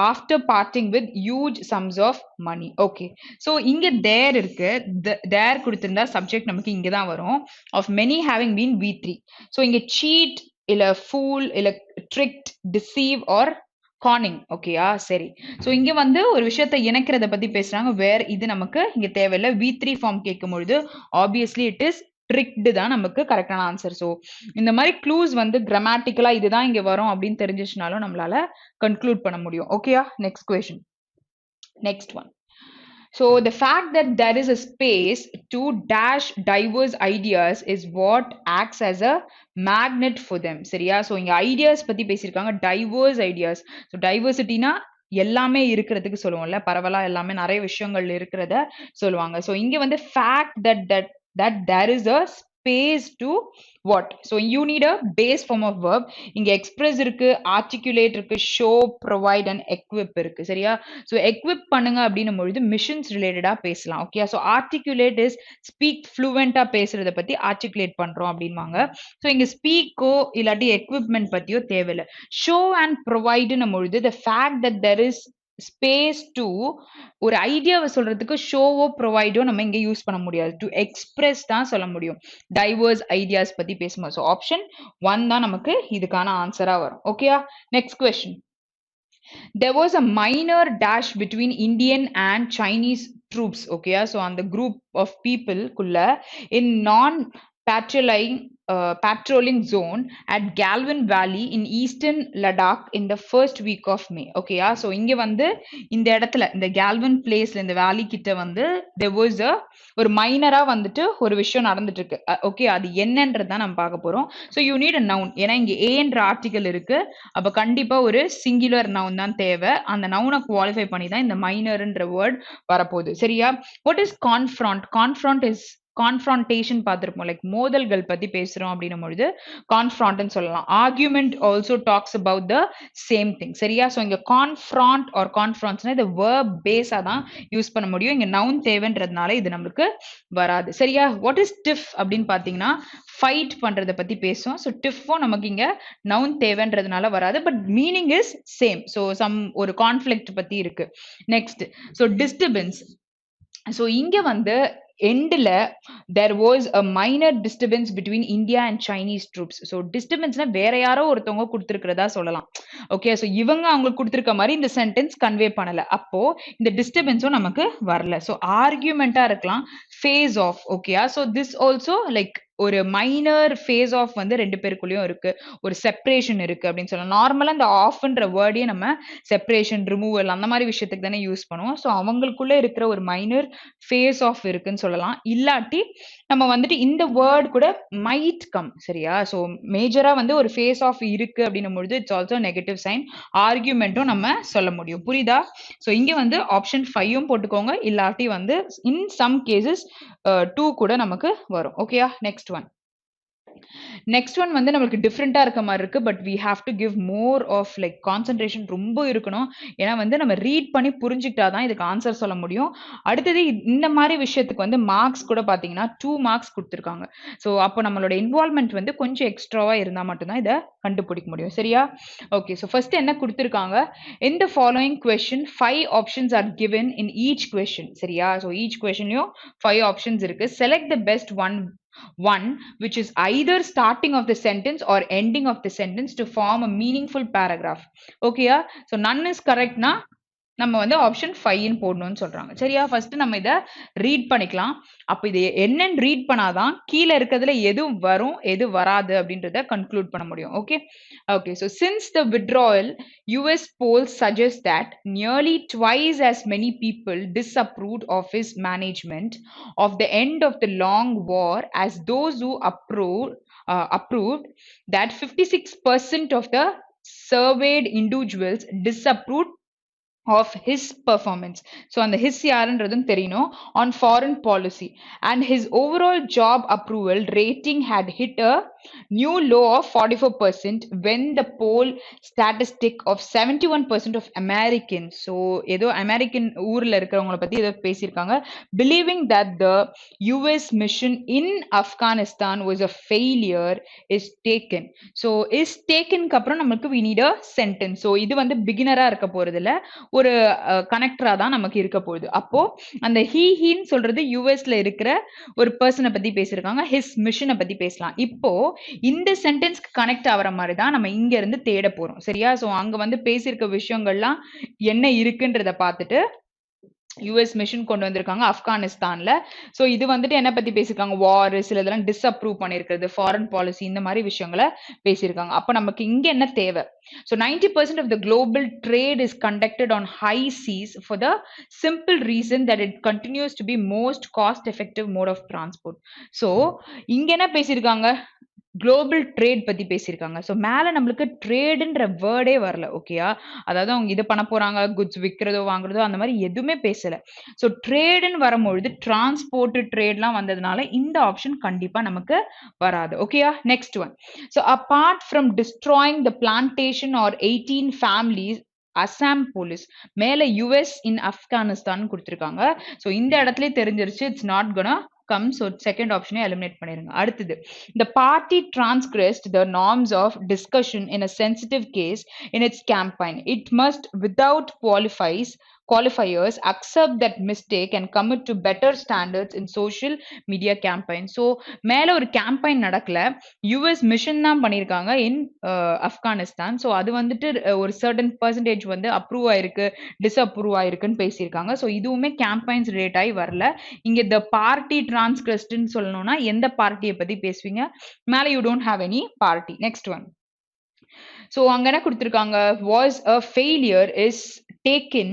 after parting with huge sums of money. Okay. So இங்க தேர் இருக்கு. தேர் கொடுத்திருந்தா சப்ஜெக்ட் நமக்கு இங்க தான் வரும். of many having been V3. So இங்க cheat இல்ல fool இல்ல tricked, deceive or கானிங். ஓகேயா? சரி. ஸோ இங்க வந்து ஒரு விஷயத்தை இணைக்கிறத பத்தி பேசுறாங்க. வேர் இது நமக்கு இங்க தேவையில்லை. V3 ஃபார்ம் கேட்கும் பொழுது ஆப்வியஸ்லி இட் இஸ் ட்ரிக்டு தான் நமக்கு கரெக்டான ஆன்சர். ஸோ இந்த மாதிரி க்ளூஸ் வந்து கிராமட்டிக்கலா இதுதான் இங்க வரும் அப்படின்னு தெரிஞ்சிச்சுனாலும் நம்மளால கன்க்ளூட் பண்ண முடியும். ஓகேயா? Next question. Next one. So the fact that there is a space to dash diverse ideas is what acts as a magnet for them. சரியா? ஸோ இங்க ஐடியாஸ் பத்தி பேசியிருக்காங்க. Divorce ideas. ஸோ டைவர்சிட்டினா எல்லாமே இருக்கிறதுக்கு சொல்லுவோம்ல, பரவலா எல்லாமே நிறைய விஷயங்கள் இருக்கிறத சொல்லுவாங்க. ஸோ இங்க வந்து fact that there is a space to what? So you need a base form of verb. இங்க express இருக்கு, articulate இருக்கு, show, provide and equip இருக்கு. சரியா? So equip பண்ணுங்க அப்படின்னும் பொழுது missions related பேசலாம். Okay. So articulate is speak fluent பேசுறத பத்தி articulate பண்றோம் அப்படின்வாங்க. So இங்க speak இல்லாட்டி equipment பத்தியோ தேவையில்லை. show and provide பொழுது the fact that there is space to ஒரு ஐடியாவை சொல்றதுக்கு ஷோவோ ப்ரொவைடோ நம்ம இங்க யூஸ் பண்ண முடியாது. டு எக்ஸ்பிரஸ் தான் சொல்ல முடியும் டைவர்ஸ் ஐடியாஸ் பத்தி பேசும்போது. ஸோ ஆப்ஷன் 1 தான் நமக்கு இதுக்கான ஆன்சரா வரும். ஓகேயா? Next question. There was a minor dash between Indian and Chinese troops. Okay, so on the group of people kulla in patrolling zone at Galvin Valley in eastern Ladakh in the first week of May. Okay, so இங்க வந்து இந்த இடத்துல இந்த Galvin placeல இந்த valley கிட்ட வந்து there was a ஒரு மைனரா வந்துட்டு ஒரு விஷயம் நடந்துட்டு இருக்கு. ஓகே, அது என்னன்றதான் நம்ம பார்க்க போறோம். So you need a noun. ஏன்னா இங்க ஏன்ற ஆர்டிகல் இருக்கு. அப்ப கண்டிப்பா ஒரு சிங்குலர் நவுன் தான் தேவை. அந்த நவுனை குவாலிஃபை பண்ணி தான் இந்த மைனர்ன்ற வேர்ட் வரப்போகுது. சரியா? What is confront? Confront is confrontation பார்த்திருப்போம். லைக் மோதல்கள் பத்தி பேசுறோம் அப்படின்னும் பொழுது கான்ஃப்ராண்ட்னு சொல்லலாம். Argument also talks about the same thing. சரியா? ஸோ இங்க கான்ஃப்ராண்ட் ஆர் கான்ஃப்ரான்ஸ்னா இந்த வேர்ப் பேஸா தான் யூஸ் பண்ண முடியும். இங்க நவுன் தேவைன்றதுனால இது நம்மளுக்கு வராது. சரியா? வாட் இஸ் டிஃப் அப்படின்னு பாத்தீங்கன்னா ஃபைட் பண்றத பத்தி பேசுவோம். ஸோ டிஃப்பும் நமக்கு இங்க நவுன் தேவைன்றதுனால வராது. But meaning is same. So some ஒரு கான்ஃபிளிக்ட் பத்தி இருக்கு. Next, so disturbance. ஸோ இங்க வந்து எண்டில் there was a minor disturbance between India and Chinese troops. So டிஸ்டர்பன்ஸ்னா வேற யாரோ ஒருத்தவங்க கொடுத்துருக்கிறதா சொல்லலாம். ஓகே, ஸோ இவங்க அவங்களுக்கு கொடுத்துருக்க மாதிரி இந்த சென்டென்ஸ் கன்வே பண்ணல. அப்போ இந்த டிஸ்டர்பன்ஸும் நமக்கு வரல. ஸோ ஆர்கியூமெண்டா இருக்கலாம். Face off. ஓகேயா? ஸோ திஸ் ஆல்சோ லைக் ஒரு மைனர் ஃபேஸ் ஆஃப் வந்து ரெண்டு பேருக்குள்ளேயும் இருக்கு. ஒரு செப்பரேஷன் இருக்கு அப்படின்னு சொல்லலாம். நார்மலா இந்த ஆஃப்ன்ற வேர்டையே நம்ம செப்பரேஷன், ரிமூவல் அந்த மாதிரி விஷயத்துக்கு தானே யூஸ் பண்ணுவோம். ஸோ அவங்களுக்குள்ள இருக்கிற ஒரு மைனர் ஃபேஸ் ஆஃப் இருக்குன்னு சொல்லலாம். இல்லாட்டி நம்ம வந்துட்டு இந்த வேர்ட் கூட மைட் கம். சரியா? ஸோ மேஜரா வந்து ஒரு ஃபேஸ் ஆஃப் இருக்கு அப்படின்னும் பொழுது இட்ஸ் ஆல்சோ நெகட்டிவ் சைன். ஆர்கியூமெண்ட்டும் நம்ம சொல்ல முடியும். புரியுதா? ஸோ இங்க வந்து ஆப்ஷன் 5ம் போட்டுக்கோங்க. இல்லாட்டி வந்து இன் சம் கேசஸ் 2 கூட நமக்கு வரும். ஓகேயா? Next one. நெக்ஸ்ட் ஒன் வந்து நம்மளுக்கு டிஃப்ரெண்டா இருக்க மாதிரி இருக்கு. But we have to give more of like concentration ரொம்ப இருக்கணும். ஏன்னா வந்து நம்ம ரீட் பண்ணி புரிஞ்சுக்கிட்டாதான் இதுக்கு ஆன்சர் சொல்ல முடியும். அடுத்தது இந்த மாதிரி விஷயத்துக்கு வந்து மார்க்ஸ் கூட பாத்தீங்கன்னா 2 மார்க்ஸ் கொடுத்துருக்காங்க. ஸோ அப்போ நம்மளோட இன்வால்மெண்ட் வந்து கொஞ்சம் எக்ஸ்ட்ராவா இருந்தா மட்டும்தான் இதை கண்டுபிடிக்க முடியும். சரியா? ஓகே, ஸோ ஃபர்ஸ்ட் என்ன கொடுத்துருக்காங்க? In the following question 5 options are given in each question. சரியா? ஸோ ஈச் கொஸ்டின்லயும் 5 ஆப்ஷன்ஸ் இருக்கு. Select the best one one which is either starting of the sentence or ending of the sentence to form a meaningful paragraph. Okay, so none is correct na நம்ம வந்து option 5 போடணும்னு சொல்றாங்க. சரியா? First நம்ம இத read பண்ணிக்கலாம். அப்ப இது என்னன்னு ரீட் பண்ணாதான் கீழ இருக்கிறதுல எது வரும் எது வராது அப்படின்றத கன்க்ளூட் பண்ண முடியும். Okay okay so since the withdrawal, US polls suggest that nearly twice as many people disapproved of his management of the end of the long war as those who approved. That 56% of the surveyed individuals disapproved of his performance. So அந்த his யாருன்றதும் தெரியணும் on foreign policy, and his overall job approval rating had hit a new low of 44% when the poll statistic of 71% of Americans, so ஏதோ American ஊர்ல இருக்கிறவங்கள பத்தி ஏதோ பேசியிருக்காங்க, believing that the US mission in Afghanistan was a failure is taken. So is taken க்கு அப்புறம் நமக்கு we need a sentence. So இது வந்து பிகினரா இருக்க போறது இல்ல, ஒரு கனெக்டரா தான் நமக்கு இருக்க போகுது. அப்போ அந்த ஹீன்னு சொல்றது யூஎஸ்ல இருக்கிற ஒரு பர்சனை பத்தி பேசியிருக்காங்க, ஹிஸ் மிஷனை பத்தி பேசலாம். இப்போ இந்த சென்டென்ஸ்க்கு கனெக்ட் ஆகிற மாதிரி தான் நம்ம இங்க இருந்து தேட போறோம். சரியா? சோ அங்க வந்து பேசியிருக்க விஷயங்கள்லாம் என்ன இருக்குன்றத பார்த்துட்டு யூஎஸ் மிஷன் கொண்டு வந்திருக்காங்க ஆப்கானிஸ்தான்ல. ஸோ இது வந்துட்டு என்ன பத்தி பேசியிருக்காங்க, வார், சில இதெல்லாம் டிஸ்அப்ரூவ் பண்ணியிருக்கிறது, ஃபாரின் பாலிசி, இந்த மாதிரி விஷயங்களை பேசியிருக்காங்க. அப்போ நமக்கு இங்க என்ன தேவை? So 90% of the global trade is conducted on high seas for the simple reason that it continues to be most cost effective mode of transport. So இங்க என்ன பேசியிருக்காங்க, குளோபல் ட்ரேட் பத்தி பேசியிருக்காங்க. ஸோ மேல நம்மளுக்கு ட்ரேடுன்ற வேர்டே வரல. ஓகேயா? அதாவது அவங்க இது பண்ண போறாங்க, குட்ஸ் விற்கிறதோ வாங்குறதோ அந்த மாதிரி எதுவுமே பேசல. ஸோ ட்ரேடுன்னு வரும்பொழுது டிரான்ஸ்போர்ட் ட்ரேட்லாம் வந்ததுனால இந்த ஆப்ஷன் கண்டிப்பா நமக்கு வராது. ஓகேயா? Next one. So apart from destroying the plantation or 18 families, Assam police மேல யுஎஸ் இன் ஆப்கானிஸ்தான் கொடுத்திருக்காங்க. ஸோ இந்த இடத்துல தெரிஞ்சிருச்சு it's not gonna come, so second option eliminate பண்ணிருங்க. அடுத்தது, the party transgressed the norms of discussion in a sensitive case in its campaign. It must without qualifiers accept that mistake and commit to better standards in social media campaign. So மேல ஒரு campaign நடக்கல, US mission தான் பண்ணிருக்காங்க in Afghanistan. So அது வந்துட்டு ஒரு certain percentage வந்து approve ஆயிருக்கு, டிஸ்அப்ரூவ் ஆயிருக்குன்னு பேசியிருக்காங்க. ஸோ இதுவுமே campaigns ரிலேட் ஆகி வரல. இங்க the party transgressed சொல்லணும்னா எந்த பார்ட்டியை பத்தி பேசுவீங்க? மேல you don't have any party. Next one. So அங்க என்ன கொடுத்திருக்காங்க, was a failure is taken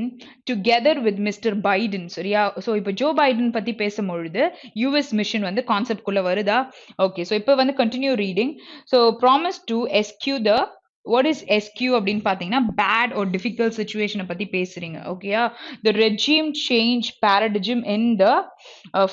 together with Mr. Biden. சரியா? ஸோ இப்போ ஜோ பைடன் பத்தி பேசும்பொழுது யூஎஸ் மிஷன் வந்து கான்செப்ட் குள்ள வருதா? ஓகே, ஸோ இப்போ வந்து continue reading. So promise to எஸ்கியூ the, what is SQ அப்படின்னு பார்த்தீங்கன்னா bad or difficult situation பத்தி பேசுறீங்க. ஓகேயா? The regime change paradigm in the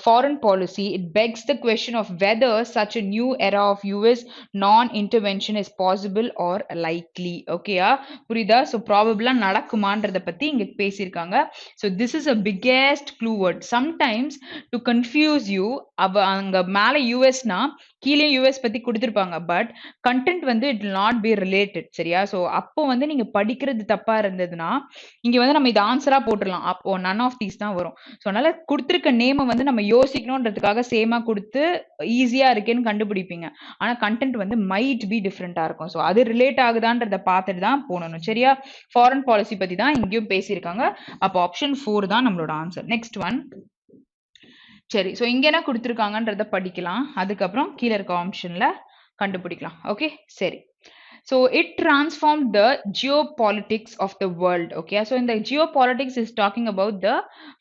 foreign policy, it begs the question of whether such a new era of US non-intervention is possible or likely. ஓகேயா? புரியுதா? So ப்ராபபிளா நடக்குமான்றத பத்தி இங்க பேசியிருக்காங்க. So this is a biggest clue word. Sometimes to confuse you, அங்க மேல யூஎஸ்னா கீழே US பத்தி கொடுத்திருப்பாங்க, பட் கண்டென்ட் வந்து it will not be related. சரியா? ஸோ அப்போ வந்து நீங்க படிக்கிறது தப்பா இருந்ததுன்னா இங்க வந்து நம்ம இது ஆன்சரா போட்டுடலாம், அப்போ none of these தான் வரும். ஸோ அதனால கொடுத்திருக்க நேமை வந்து நம்ம யோசிக்கணும்ன்றதுக்காக சேமா கொடுத்து ஈஸியா இருக்கேன்னு கண்டுபிடிப்பீங்க. ஆனா கண்டென்ட் வந்து மைட் பி டிஃப்ரெண்டா இருக்கும். ஸோ அது ரிலேட் ஆகுதான்றத பார்த்துட்டு தான் போடணும். சரியா? ஃபாரின் பாலிசி பத்தி தான் இங்கேயும் பேசியிருக்காங்க. அப்போ ஆப்ஷன் 4 தான் நம்மளோட ஆன்சர். Next one. சரி, ஸோ இங்க என்ன கொடுத்திருக்காங்கன்றத படிக்கலாம், அதுக்கப்புறம் கீழே இருக்க ஆப்ஷன்ல கண்டுபிடிக்கலாம். ஓகே, சரி. So it transformed the geopolitics of the world. Okay, so in the geopolitics is talking about the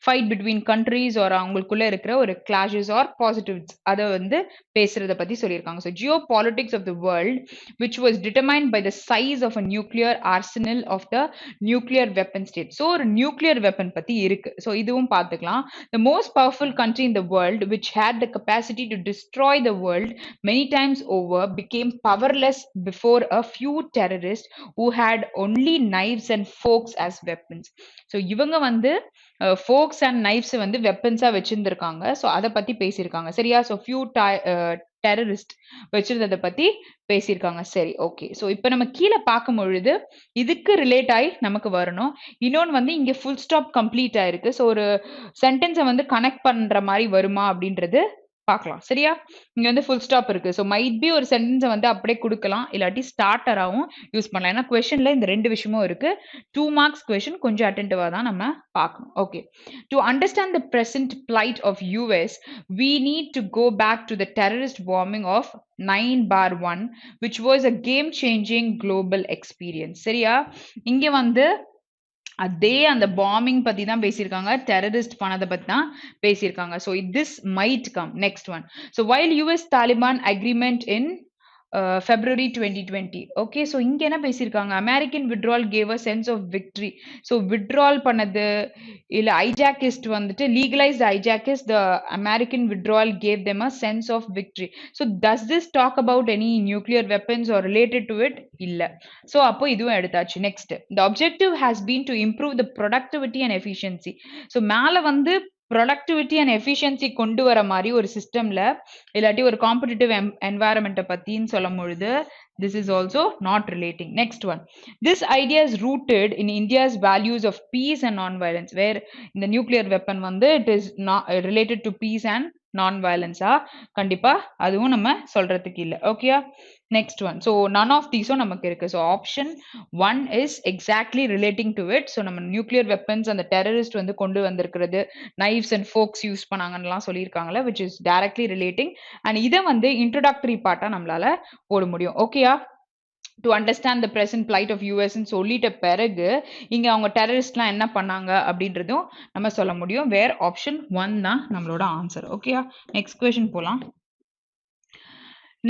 fight between countries or அவங்களுக்குள்ள இருக்கிற ஒரு clashes or positives, அத வந்து பேசுறத பத்தி சொல்லியிருக்காங்க. So geopolitics of the world which was determined by the size of a nuclear arsenal of the nuclear weapon state. So ஒரு nuclear weapon பத்தி இருக்கு. So இதுவும் பார்த்துக்கலாம். The most powerful country in the world which had the capacity to destroy the world many times over became powerless before a few terrorists who had only knives and forks as weapons. So இவங்க வந்து forks and knives வந்து வெப்பன்ஸா வச்சிருந்திருக்காங்க. So அதை பத்தி பேசியிருக்காங்க. சரியா? So few terrorist வச்சிருந்ததை பத்தி பேசியிருக்காங்க. சரி, ஓகே. ஸோ இப்போ நம்ம கீழே பார்க்கும் பொழுது இதுக்கு ரிலேட் ஆகி நமக்கு வரணும். இன்னொன்று வந்து இங்கே ஃபுல் ஸ்டாப் கம்ப்ளீட் ஆயிருக்கு. ஸோ ஒரு சென்டென்ஸை வந்து கனெக்ட் பண்ற மாதிரி வருமா அப்படின்றது பார்க்கலாம். சரியா? இங்க வந்து ஃபுல் ஸ்டாப் இருக்கு. ஸோ மைட் பி ஒரு சென்டென்ஸ வந்து அப்படியே குடுக்கலாம். இல்லாட்டி ஸ்டார்ட்டராவும் யூஸ் பண்ணலாம். ஏன்னா கொஸ்டின்ல இந்த 2 விஷயமும் இருக்கு. 2 மார்க்ஸ் கொஸ்டின் கொஞ்சம் அட்டென்டிவா தான் நம்ம பார்க்கணும். Okay. To understand the present plight of US, we need to go back to the terrorist bombing of 9/1, which was a game-changing global experience. சரியா? இங்க வந்து அதே அந்த பாம்பிங் பத்தி தான் பேசியிருக்காங்க. டெரரிஸ்ட் பண்ணத பத்தி தான் பேசியிருக்காங்க. So this might come. Next one. So while US Taliban agreement in February 2020. Okay. So இங்க என்ன பேசியிருக்காங்க? American withdrawal gave a sense of victory. So withdrawal பண்ணது இல்ல ஐஜாக்கிஸ்ட் வந்துட்டு legalized hijackist, the American withdrawal gave them a sense of victory. So does this talk about any nuclear weapons or related to it? இல்ல. So அப்போ இதுவும் எடுத்தாச்சு. Next. The objective has been to improve the productivity and efficiency. So மேல வந்து productivity and efficiency கொண்டு வர மாதிரி ஒரு சிஸ்டம்ல இல்லாட்டி ஒரு காம்படிட்டிவ் என்வாயரன்மெண்ட்டை பத்தின்னு சொல்லும் பொழுது this is also not relating. Next one. This idea is rooted in India's values of peace and non-violence, where in the nuclear weapon வந்து it is not related to peace and non-violence. கண்டிப்பா அதுவும் நம்ம சொல்றதுக்கு இல்ல. ஓகேயா? Next one. So none of these நமக்கு இருக்கு. So option 1 is exactly relating to it. So நம்ம nuclear weapons and the terrorist வந்து கொண்டு வந்திருக்கிறது knives and forks யூஸ் பண்ணாங்கன்னுலாம் சொல்லியிருக்காங்கல்ல, which is directly relating. and இதை வந்து introductory பார்ட்டா நம்மளால போட முடியும். ஓகேயா? to understand the present plight of US ன்னு சொல்லிட்ட பிறகு இங்க அவங்க டெரரிஸ்ட்லாம் என்ன பண்ணாங்க அப்படின்றதும் நம்ம சொல்ல முடியும். வேர் ஆப்ஷன் 1 தான் நம்மளோட ஆன்சர். ஓகேயா? நெக்ஸ்ட் கொஸ்டின் போலாம்.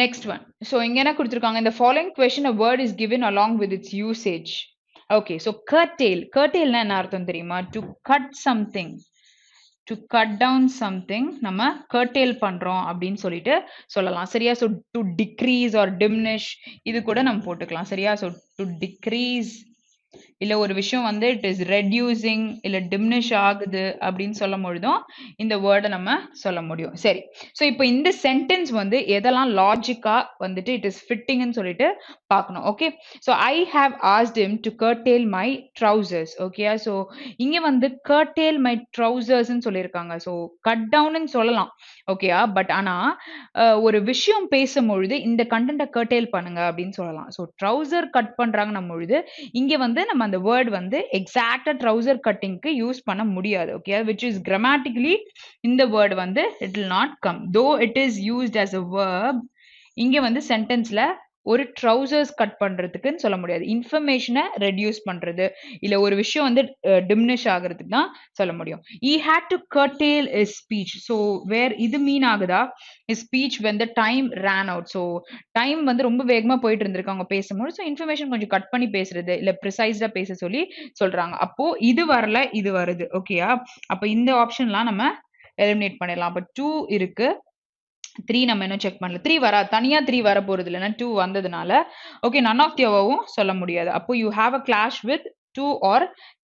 Next one. So இங்க என்ன கொடுத்திருக்காங்க? In the following question a word is given along with its usage. Okay, so curtail. Curtailனா என்ன அர்த்தம் தெரியுமா? To cut something. To cut down something நம்ம curtail பண்றோம் அப்படின்னு சொல்லிட்டு சொல்லலாம். சரியா? So to decrease or diminish இது கூட நம்ம போட்டுக்கலாம். சரியா? So to decrease இல்ல ஒரு விஷயம் வந்து it is reducing இல்ல diminish ஆகுது அப்படின்னு சொல்லும் பொழுதும் இந்த வேர்டை நம்ம சொல்ல முடியும். சரி. ஸோ இப்போ இந்த சென்டென்ஸ் வந்து எதெல்லாம் லாஜிக்கா வந்துட்டு இட் இஸ் ஃபிட்டிங்னு சொல்லிட்டு பார்க்கணும். Okay. So I have asked him to curtail my trousers. ஓகேயா? ஸோ இங்க வந்து curtail my trousersன்னு சொல்லியிருக்காங்க. ஸோ கட் டவுன்னு சொல்லலாம். ஓகேயா? பட் ஆனா ஒரு விஷயம் பேசும்பொழுது இந்த கண்டென்ட்டை curtail பண்ணுங்க அப்படின்னு சொல்லலாம். ஸோ ட்ரௌசர் கட் பண்றாங்கன்னும் பொழுது இங்க வந்து நம்ம அந்த வேர்ட் வந்து எக்ஸாக்டா ட்ரௌசர் கட்டிங்க்கு யூஸ் பண்ண முடியாது. ஓகே. which is grammatically இந்த வேர்ட் வந்து it will not come though it is used as a verb. இங்க வந்து சென்டென்ஸ்ல ஒரு ட்ரௌசர்ஸ் கட் பண்றதுக்குன்னு சொல்ல முடியாது. இன்ஃபர்மேஷனை ரெடியூஸ் பண்றது இல்ல ஒரு விஷயம் வந்து டிமினிஷ் ஆகுறதுக்கு தான் சொல்ல முடியும். he had to curtail his speech. so where இது மீன் ஆகுதா? his speech when the time ran out. so time வந்து ரொம்ப வேகமா போயிட்டு இருந்திருக்கு அவங்க பேசும்போது. ஸோ இன்ஃபர்மேஷன் கொஞ்சம் கட் பண்ணி பேசுறது இல்ல ப்ரிசைஸா பேச சொல்லி சொல்றாங்க. அப்போ இது வரல, இது வருது. ஓகேயா? அப்ப இந்த ஆப்ஷன்லாம் நம்ம எலிமினேட் பண்ணிடலாம். அப்ப 2 இருக்கு. 3 நம்ம இன்னும் செக் பண்ணல. 3 வரா, தனியா 3 வர போறது இல்லைன்னா 2 வந்ததுனால okay none of the above சொல்ல முடியாது. அப்போ you have a clash with 2 or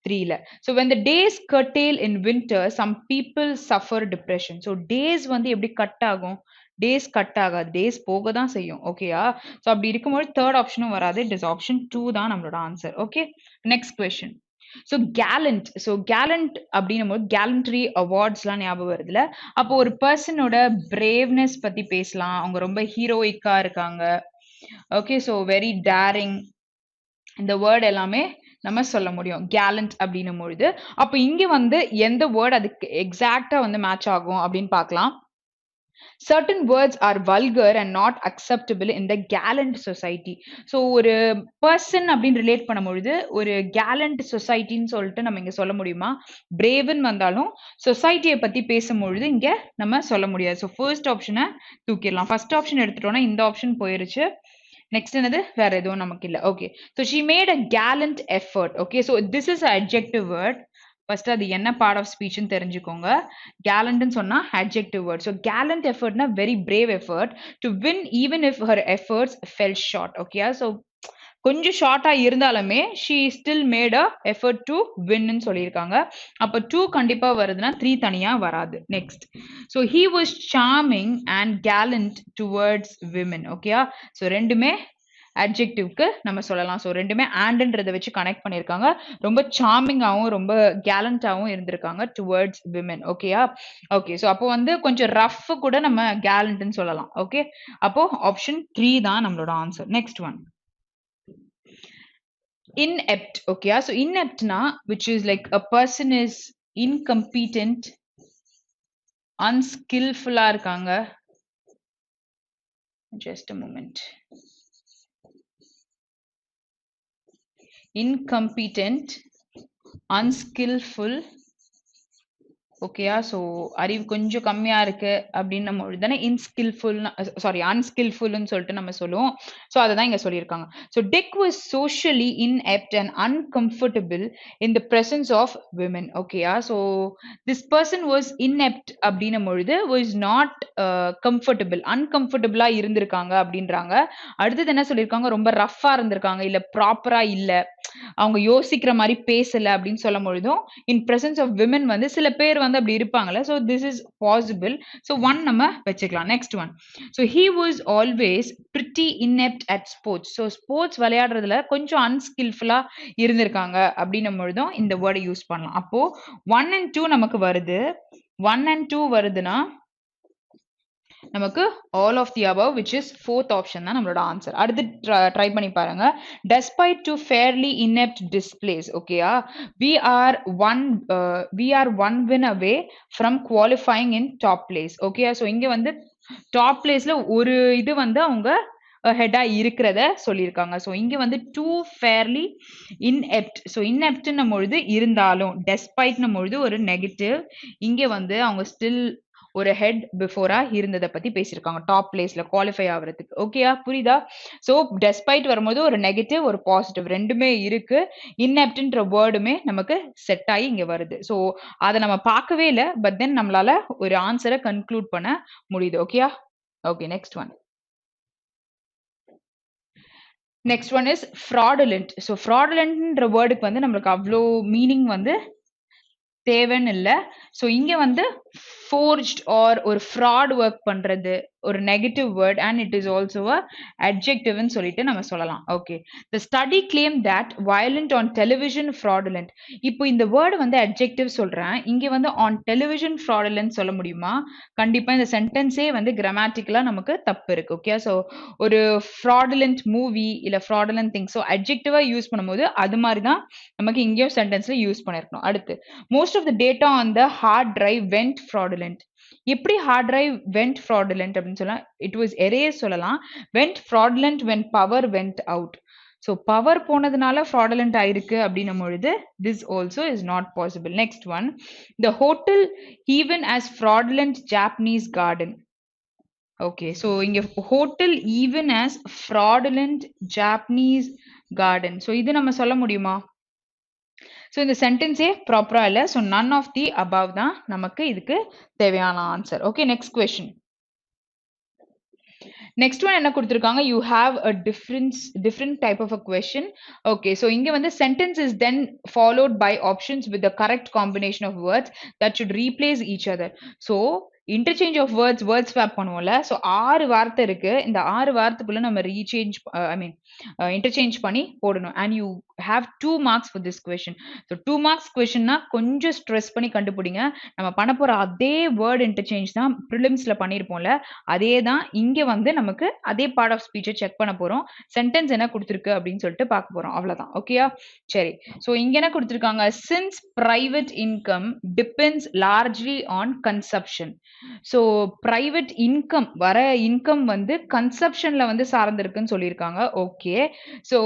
3ல. So when the days curtail in winter some people suffer depression. So days வந்து எப்படி கட் ஆகும்? டேஸ் கட் ஆகாது. டேஸ் போக தான் செய்யும். ஓகேயா? ஸோ அப்படி இருக்கும்போது தேர்ட் ஆப்ஷனும் வராது. இட் இஸ் ஆப்ஷன் 2 தான் நம்மளோட answer. Okay. Next question. So கேலண்ட். So கேலண்ட் அப்படின்னும் போது கேலண்ட்ரி அவார்ட்ஸ்லாம் ஞாபகம் வருதுல. அப்போ ஒரு பர்சனோட பிரேவ்னஸ் பத்தி பேசலாம். அவங்க ரொம்ப ஹீரோயிக்கா இருக்காங்க. ஓகே. ஸோ வெரி டேரிங் இந்த வேர்ட் எல்லாமே நம்ம சொல்ல முடியும் கேலண்ட் அப்படின்னும் பொழுது. அப்போ இங்க வந்து எந்த வேர்ட் அதுக்கு எக்ஸாக்டா வந்து மேட்ச் ஆகும் அப்படின்னு பார்க்கலாம். certain words are vulgar and not acceptable in the gallant society. so ஒரு person அப்படின்னு ரிலேட் பண்ணும்பொழுது ஒரு gallant societyன்னு சொல்லிட்டு நம்ம இங்க சொல்ல முடியுமா? braveன்னு வந்தாலும் சொசைட்டியை பத்தி பேசும்பொழுது இங்க நம்ம சொல்ல முடியாது. ஸோ ஃபர்ஸ்ட் ஆப்ஷனை தூக்கிடலாம். ஃபர்ஸ்ட் ஆப்ஷன் எடுத்துட்டோம்னா இந்த ஆப்ஷன் போயிருச்சு. நெக்ஸ்ட் என்னது? வேற எதுவும் நமக்கு இல்ல. Okay. So she made a gallant effort. Okay. So this is adjective word. First அது என்ன பார்ட் ஆஃப் ஸ்பீச்னு தெரிஞ்சுக்கோங்க. கேலண்ட்னு சொன்னா adjective word. ஸோ gallant effortனா very brave effort to win even if her efforts fell short. Okay. So கொஞ்சம் ஷார்ட்டா இருந்தாலுமே she still made a effort to winன்னு சொல்லியிருக்காங்க. அப்ப 2 கண்டிப்பா வருதுன்னா 3 தனியா வராது. Next. So he was charming and gallant towards women. Okay. So ரெண்டுமே adjectiveக்கு நம்ம சொல்லலாம். ஸோ ரெண்டுமே andன்றத வச்சு கனெக்ட் பண்ணியிருக்காங்க. ரொம்ப சார்மிங்காவும் ரொம்ப கேலண்டாவும் இருந்திருக்காங்க டுவர்ட்ஸ் விமன். ஓகேயா? ஓகே. ஸோ அப்போ வந்து கொஞ்சம் ரஃப் கூட நம்ம கேலண்ட்னு சொல்லலாம். ஓகே. அப்போ ஆப்ஷன் 3 தான் நம்மளோட answer. Next one. Inept. Okay. So inept na, which is like a person is incompetent, unskillful இருக்காங்க. Just a moment. Incompetent, unskillful. ஓகேயா? ஸோ அறிவு கொஞ்சம் கம்மியா இருக்கு அப்படின்னும் பொழுது தானே இன்ஸ்கில்ஃபுல், சாரி அன்ஸ்கில்ஃபுல்னு சொல்லிட்டு நம்ம சொல்லுவோம். ஸோ அதை தான் இங்க சொல்லியிருக்காங்க. So Dick was socially inept and uncomfortable in the presence of women. ஓகேயா? So this person was inept அப்படின்னும் பொழுது வாஸ் நாட் கம்ஃபர்டபிள், அன்கம்ஃபர்டபுளா இருந்திருக்காங்க அப்படின்றாங்க. அடுத்தது என்ன சொல்லியிருக்காங்க? ரொம்ப ரஃபா இருந்திருக்காங்க, இல்ல ப்ராப்பரா இல்ல, அவங்க யோசிக்கிற மாதிரி பேசல அப்படின்னு சொல்லும் பொழுதும் இன் பிரசன்ஸ் ஆஃப் விமன் வந்து சில பேர் வந்து அப்படி இருப்பாங்கல்ல. So this is possible. So one நம்ம வச்சுக்கலாம். Next one. So he was always pretty inept at sports. So sports விளையாடுறதுல கொஞ்சம் அன்ஸ்கில்ஃபுல்லா இருந்திருக்காங்க அப்படின்னும் பொழுதும் இந்த வேர்டை யூஸ் பண்ணலாம். அப்போ 1 and 2 நமக்கு வருது. 1 and 2 வருதுன்னா நமக்கு all of the above, which is fourth option தான் நம்மளோட ஆன்சர். அடுத்து ட்ரை பண்ணி பாருங்க. despite to fairly inept displays. ஓகேயா? we are one win away from qualifying in top place. ஓகேயா? ஸோ இங்க வந்து டாப் பிளேஸ்ல ஒரு இது வந்து அவங்க ஹெட்டா இருக்கிறத சொல்லியிருக்காங்க. ஸோ இங்க வந்து டூ ஃபேர்லி இன்எப்ட். ஸோ இன்எப்ட்னும் பொழுது இருந்தாலும், டெஸ்பைட்னும் பொழுது ஒரு நெகட்டிவ், இங்க வந்து அவங்க ஸ்டில் ஒரு ஹெட் பிஃபோரா இருந்ததை பத்தி பேசியிருக்காங்க டாப் பிளேஸ்ல குவாலிஃபை ஆகிறதுக்கு. ஓகேயா? புரியுதா? ஸோ டெஸ்பைட் வரும்போது ஒரு நெகட்டிவ் ஒரு பாசிட்டிவ் ரெண்டுமே இருக்கு. இன்எப்ட்ன்ற வேர்டுமே நமக்கு செட் ஆகி இங்க வருது. ஸோ அதை நம்ம பார்க்கவே இல்லை, பட் தென் நம்மளால ஒரு ஆன்சரை கன்க்ளூட் பண்ண முடியுது. ஓகேயா? Okay. Next one. Next one is fraudulent. So fraudulentன்ற வேர்டுக்கு வந்து நம்மளுக்கு அவ்வளோ மீனிங் வந்து தேவைன்னு இல்லை. ஸோ இங்க வந்து forged or ஒரு fraud ஒர்க் பண்றது ஒரு negative word and it is also a அட்ஜெக்டிவ்னு சொல்லிட்டு நம்ம சொல்லலாம். Okay. The study claim that violent on television fraudulent. இப்போ இந்த வேர்டு வந்து அட்ஜெக்டிவ் சொல்றேன், இங்க வந்து ஆன் டெலிவிஷன் fraudulent சொல்ல முடியுமா? கண்டிப்பா இந்த சென்டென்ஸே வந்து கிராமட்டிக்கலா நமக்கு தப்பு இருக்கு. ஓகே. ஸோ ஒரு fraudulent மூவி இல்ல fraudulent திங், ஸோ அட்ஜெக்டிவா யூஸ் பண்ணும்போது அது மாதிரி தான் நமக்கு இங்கேயும் சென்டென்ஸ்ல யூஸ் பண்ணிருக்கணும். அடுத்து most of the data on the hard drive went fraudulent. எப்படி ஹார்ட் டிரைவ் வென்ட் fraudulent அப்படின்னு சொல்லலாம்? இட் வாஸ் erased சொல்லலாம். Went fraudulent when power went out. So power போனதுனால fraudulent ஆயிருக்கு அப்படின்னும் பொழுது this also is not possible. Next one. The hotel even as fraudulent Japanese garden. Okay. So இங்க hotel even as fraudulent Japanese garden. So இது நம்ம சொல்ல முடியுமா? So இந்த சென்டென்ஸே ப்ராப்பரா இல்லை. So none of the above தான் நமக்கு இதுக்கு தேவையான answer. Okay. Next question. Next one என்ன கொடுத்துருக்காங்க? You have a different type of a question. Okay. So இங்க வந்து sentence is then followed by options with the correct combination of words that should replace each other. So interchange of words swap பண்ணுவோம்ல. So 6 வார்த்தை இருக்கு. இந்த 6 வார்த்தைக்குள்ள நம்ம interchange பண்ணி போடணும். And you have 2 marks for this question. So 2 marks கொஸ்டின்னா கொஞ்சம் stress பண்ணி கண்டுபிடிங்க. நம்ம பண்ண போற அதே வேர்ட் இன்டர்சேஞ்ச் தான் ப்ரிலிம்ஸ்ல பண்ணியிருப்போம்ல, அதே தான் இங்க வந்து நமக்கு அதே பார்ட் ஆஃப் ஸ்பீச்சை செக் பண்ண போறோம். சென்டென்ஸ் என்ன கொடுத்துருக்கு அப்படின்னு சொல்லிட்டு பார்க்க போறோம். அவ்வளவுதான். ஓகேயா? சரி. ஸோ இங்க என்ன கொடுத்துருக்காங்க? Since private income depends largely on consumption. So private income வர இன்கம் வந்து கன்சப்ஷன்ல வந்து சார்ந்திருக்குன்னு சொல்லியிருக்காங்க. ஓகே. ஸோ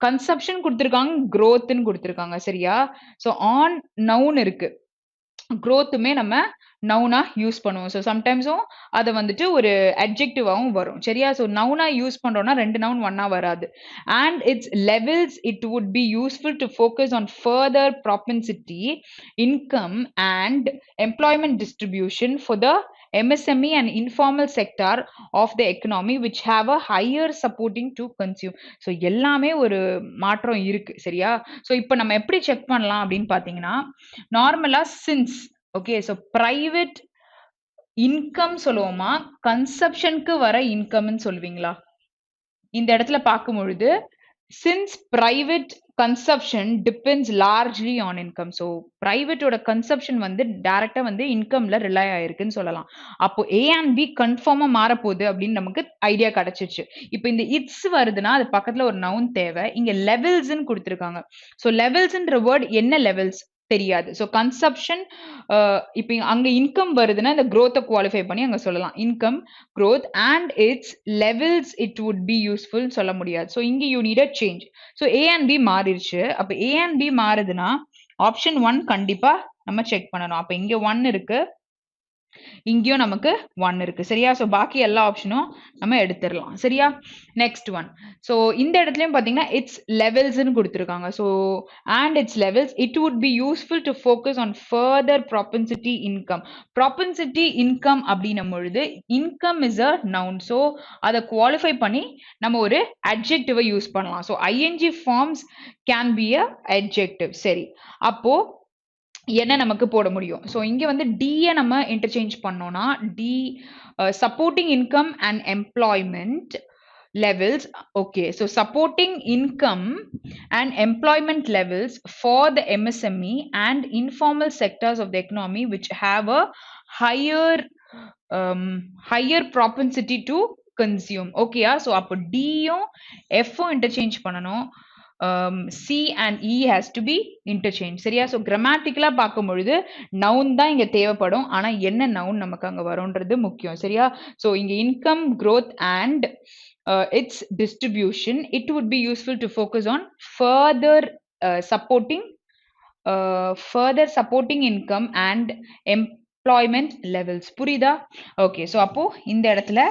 கன்சப்ஷன் கொடுத்துருக்காங்க, growthன்னு கொடுத்துருக்காங்க. சரியா? ஸோ ஆன் நவுன் இருக்கு, growthமே நம்ம நவுனா யூஸ் பண்ணுவோம். ஸோ சம்டைம்ஸும் அதை வந்துட்டு ஒரு அட்ஜெக்டிவாகவும் வரும். சரியா? ஸோ நவுனா யூஸ் பண்றோம்னா 2 நவுன் ஒன்னா வராது. And it's levels it would be useful to focus on further propensity income and employment distribution for the MSME and informal sector of the economy which have a higher supporting to consume. So எல்லாமே ஒரு மாற்றம் இருக்கு. சரியா? So இப்போ நம்ம எப்படி check பண்ணலாம் அப்படின்னு பார்த்தீங்கன்னா, நார்மலா since, okay, so private income சொல்லுவோமா, கன்சப்ஷனுக்கு வர இன்கம்னு சொல்லுவீங்களா? இந்த இடத்துல பார்க்கும் பொழுது since private consumption depends largely on income. So private ஓட consumption வந்து டைரக்டா வந்து இன்கம்ல ரிலை ஆயிருக்குன்னு சொல்லலாம். அப்போ A and B கன்ஃபார்மா மாறப்போகுது அப்படின்னு நமக்கு ஐடியா கிடைச்சிச்சு. இப்போ இந்த இட்ஸ் வருதுன்னா அது பக்கத்துல ஒரு நவுன் தேவை. இங்க லெவல்ஸ்ன்னு கொடுத்துருக்காங்க. ஸோ லெவல்ஸ்ன்ற வேர்ட் என்ன லெவல்ஸ் தெரியாது. ஸோ கன்சப்ஷன் இப்போ அங்க இன்கம் வருதுன்னா இந்த growth குவாலிஃபை பண்ணி அங்க சொல்லலாம். Income growth and its levels it would be useful சொல்ல முடியாது. ஸோ இங்க you need a change. So A and B மாறிடுச்சு. அப்ப A and B மாறுதுன்னா ஆப்ஷன் 1 கண்டிப்பா நம்ம செக் பண்ணணும். அப்ப இங்க 1 இருக்கு, இங்கேயும் நமக்கு 1 இருக்கு. சரியா? ஸோ பாக்கி எல்லா ஆப்ஷனும் நம்ம எடுத்துடலாம். சரியா? Next one. ஸோ இந்த இடத்துலயும் பார்த்தீங்கன்னா இட்ஸ் லெவல்ஸ்ன்னு கொடுத்துருக்காங்க. So and it's levels it would be useful to focus on further propensity income. Propensity income அப்படின்னும் பொழுது income is a noun. So அதை குவாலிஃபை பண்ணி நம்ம ஒரு அட்ஜெக்டிவை யூஸ் பண்ணலாம். So ING forms can be a adjective. சரி, அப்போ என்ன நமக்கு போட முடியும்? ஸோ இங்க வந்து டியை நம்ம இன்டர்சேஞ்ச் பண்ணோம்னா D supporting income and employment levels. Okay, so supporting income and employment levels for the MSME and informal sectors of the economy which have a higher propensity to consume. Okay, so அப்போ D யும் F ம் interchange பண்ணணும். C and E has to be interchange. சரியா? So கிராமட்டிக்கலா பார்க்கும் பொழுது noun தான் இங்க தேவைப்படும். ஆனா என்ன நவுன் நமக்கு அங்க வரும்ன்றது முக்கியம். சரியா? ஸோ இங்க income growth and its distribution, it would be useful to focus on further supporting income and employment levels. புரியுதா? ஓகே, ஸோ அப்போ இந்த இடத்துல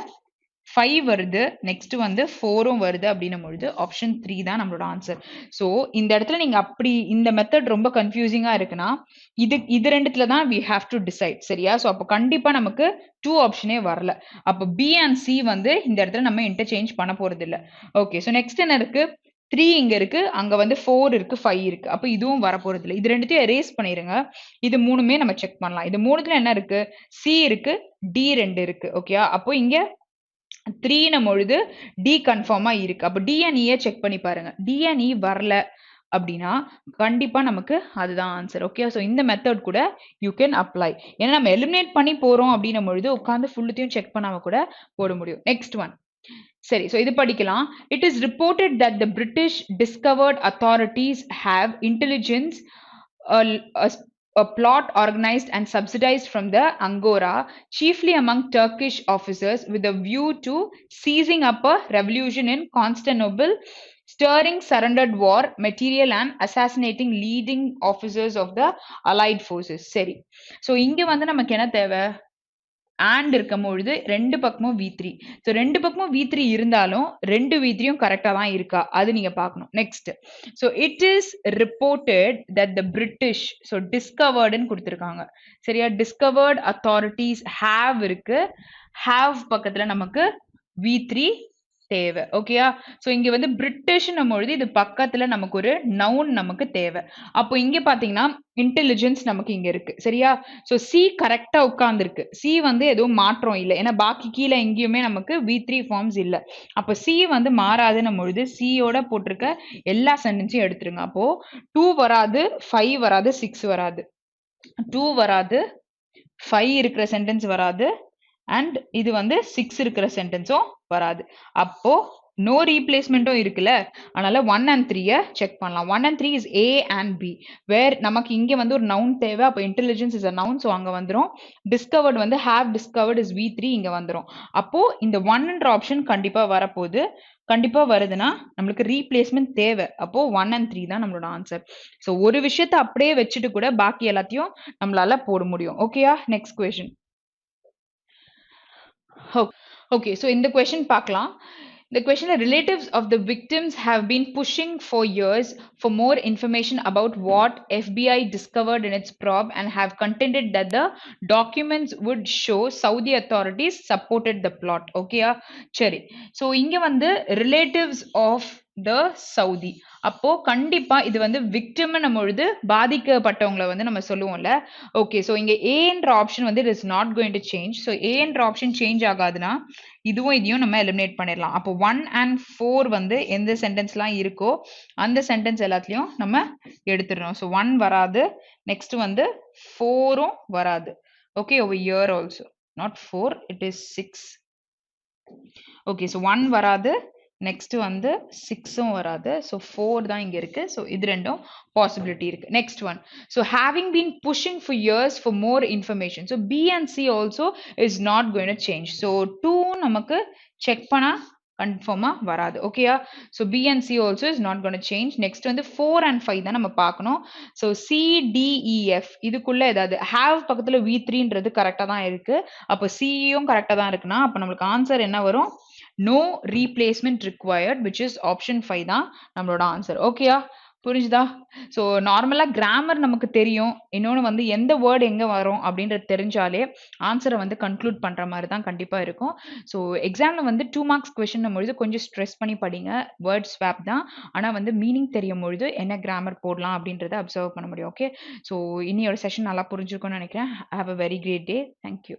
5 வருது, நெக்ஸ்ட் வந்து 4ம் வருது அப்படின்னும் பொழுது ஆப்ஷன் 3 தான் நம்மளோட ஆன்சர். ஸோ இந்த இடத்துல நீங்க அப்படி இந்த மெத்தட் ரொம்ப கன்ஃபியூசிங்கா இருக்குன்னா இது ரெண்டுத்துல தான் we have to decide. சரியா? ஸோ அப்போ கண்டிப்பா நமக்கு 2 ஆப்ஷனே வரல. அப்போ B and C வந்து இந்த இடத்துல நம்ம இன்டர்சேஞ்ச் பண்ண போறது இல்ல. ஓகே, ஸோ நெக்ஸ்ட் என்ன இருக்கு? 3 இங்க இருக்கு, அங்க வந்து 4 இருக்கு, 5 இருக்கு. அப்போ இதுவும் வரப்போறது இல்லை. இது ரெண்டுத்தையும் erase பண்ணிருங்க. இது மூணுமே நம்ம செக் பண்ணலாம். இது மூணுத்துல என்ன இருக்கு? C இருக்கு, D 2 இருக்கு. ஓகே, அப்போ இங்க 3 பொழுது D கன்ஃபார்மா இருக்கு. அப்ப D and E செக் பண்ணி பாருங்க. D and E வரல அப்படின்னா கண்டிப்பா நமக்கு அதுதான் ஆன்சர். ஓகே, ஸோ இந்த மெத்தட் கூட யூ கேன் அப்ளை. ஏன்னா நம்ம எலிமினேட் பண்ணி போறோம் அப்படின்னும் பொழுது உட்காந்து ஃபுல்லுத்தையும் செக் பண்ணாம கூட போட முடியும். Next one. சரி, ஸோ இது படிக்கலாம். It is reported that the British discovered authorities have intelligence a plot organized and subsidized from the Angora, chiefly among Turkish officers, with a view to seizing up a revolution in Constantinople, stirring surrendered war material and assassinating leading officers of the allied forces. சரி, so இங்க வந்து நமக்கு என்ன தேவை? and இருக்கும் பொழுது ரெண்டு பக்கமும் V3. ஸோ ரெண்டு பக்கமும் V3 இருந்தாலும் ரெண்டு V3யும் கரெக்டா தான் இருக்கா அது நீங்க பார்க்கணும். Next, so it is reported that the British, so டிஸ்கவர்டுன்னு கொடுத்துருக்காங்க. சரியா? டிஸ்கவர்ட் அத்தாரிட்டிஸ் ஹேவ் இருக்கு, ஹேவ் பக்கத்துல நமக்கு V3 தேவை. ஓகேயா? ஸோ இங்க வந்து பிரிட்டிஷ்னும் பொழுது இது பக்கத்துல நமக்கு ஒரு நவுன் நமக்கு தேவை. அப்போ இங்க பாத்தீங்கன்னா இன்டெலிஜென்ஸ் நமக்கு இங்க இருக்கு. சரியா? ஸோ சி கரெக்டா உட்கார்ந்துருக்கு. சி வந்து எதுவும் மாற்றம் இல்லை. ஏன்னா பாக்கி கீழே எங்கேயுமே நமக்கு V3 ஃபார்ம்ஸ் இல்லை. அப்போ சி வந்து மாறாதுன்னும் பொழுது சியோட போட்டிருக்க எல்லா சென்டென்ஸையும் எடுத்துருங்க. அப்போ 2 வராது, 5 வராது, 6 வராது, 2 வராது, 5 இருக்கிற சென்டென்ஸ் வராது, அண்ட் இது வந்து 6 இருக்கிற சென்டென்ஸும் வராது. அப்போ நோ ரீப்ளேஸ்மெண்ட்டும் இருக்குல்ல, அதனால 1 and 3 செக் பண்ணலாம். 1 and 3 is A and B, வேர் நமக்கு இங்க வந்து ஒரு நவுன் தேவை. அப்போ intelligence is a noun, so அங்க வந்துடும். டிஸ்கவர்ட் வந்து ஹேவ் டிஸ்கவர்ட் இஸ் V3, இங்க வந்துடும். அப்போ இந்த 1ன்ற ஆப்ஷன் கண்டிப்பா வரப்போகுது. கண்டிப்பா வருதுன்னா நம்மளுக்கு ரீப்ளேஸ்மெண்ட் தேவை. அப்போ 1 and 3 தான் நம்மளோட ஆன்சர். ஸோ ஒரு விஷயத்த அப்படியே வச்சுட்டு கூட பாக்கி எல்லாத்தையும் நம்மளால போட முடியும். ஓகேயா? Next question. Okay, so in the question பார்க்கலாம். The question, relatives of the victims have been pushing for years for more information about what FBI discovered in its probe and have contended that the documents would show Saudi authorities supported the plot. Okay, சரி. So இங்க வந்து relatives of the Saudi. அப்போ கண்டிப்பா இது வந்து victim நம்ம பொழுது பாதிக்கப்பட்டவங்களை வந்து நம்ம சொல்லுவோம்ல. ஓகே, ஸோ இங்க A என்ற ஆப்ஷன் வந்து it is not going to change. So A என்ற ஆப்ஷன் சேஞ்ச் ஆகாதுன்னா இதுவும் இதையும் நம்ம எலிமினேட் பண்ணிடலாம். அப்போ 1 and 4 வந்து எந்த சென்டென்ஸ்லாம் இருக்கோ அந்த சென்டென்ஸ் எல்லாத்துலயும் நம்ம எடுத்துடணும். ஸோ 1 வராது, நெக்ஸ்ட் வந்து 4ம் வராது. Okay, over here also not 4, it is 6. Okay, so 1 வராது, நெக்ஸ்ட் வந்து 6ம் வராது. ஸோ 4 தான் இங்க இருக்கு. ஸோ இது ரெண்டும் பாசிபிலிட்டி இருக்கு. Next one, so having been pushing for years for more information. So B and C also is not going to change. So 2 நமக்கு செக் பண்ணா கன்ஃபார்மா வராது. ஓகேயா? So B and C also is not going to change. Next வந்து 4 and 5 தான் நம்ம பார்க்கணும். So CDEF இதுக்குள்ள ஏதாவது ஹேவ் பக்கத்துல V3ன்றது கரெக்டா தான் இருக்கு. அப்போ சியும் கரெக்டா தான் இருக்குன்னா அப்போ நம்மளுக்கு ஆன்சர் என்ன வரும்? No replacement required, which is option 5 தான் நம்மளோட ஆன்சர். ஓகேயா? புரிஞ்சுதா? ஸோ நார்மலாக கிராமர் நமக்கு தெரியும், இன்னொன்று வந்து எந்த வேர்டு எங்கே வரும் அப்படின்றது தெரிஞ்சாலே ஆன்சரை வந்து கன்க்ளூட் பண்ணுற மாதிரி தான் கண்டிப்பாக இருக்கும். ஸோ எக்ஸாமில் வந்து 2 marks கொஷின் பொழுது கொஞ்சம் ஸ்ட்ரெஸ் பண்ணி படிங்க. வேர்ட் ஸ்வாப் தான், ஆனால் வந்து மீனிங் தெரியும் பொழுது என்ன கிராமர் போடலாம் அப்படின்றத அப்சர்வ் பண்ண முடியும். ஓகே, ஸோ இன்னையோட செஷன் நல்லா புரிஞ்சிருக்கும்னு நினைக்கிறேன். Have a very great day. Thank you.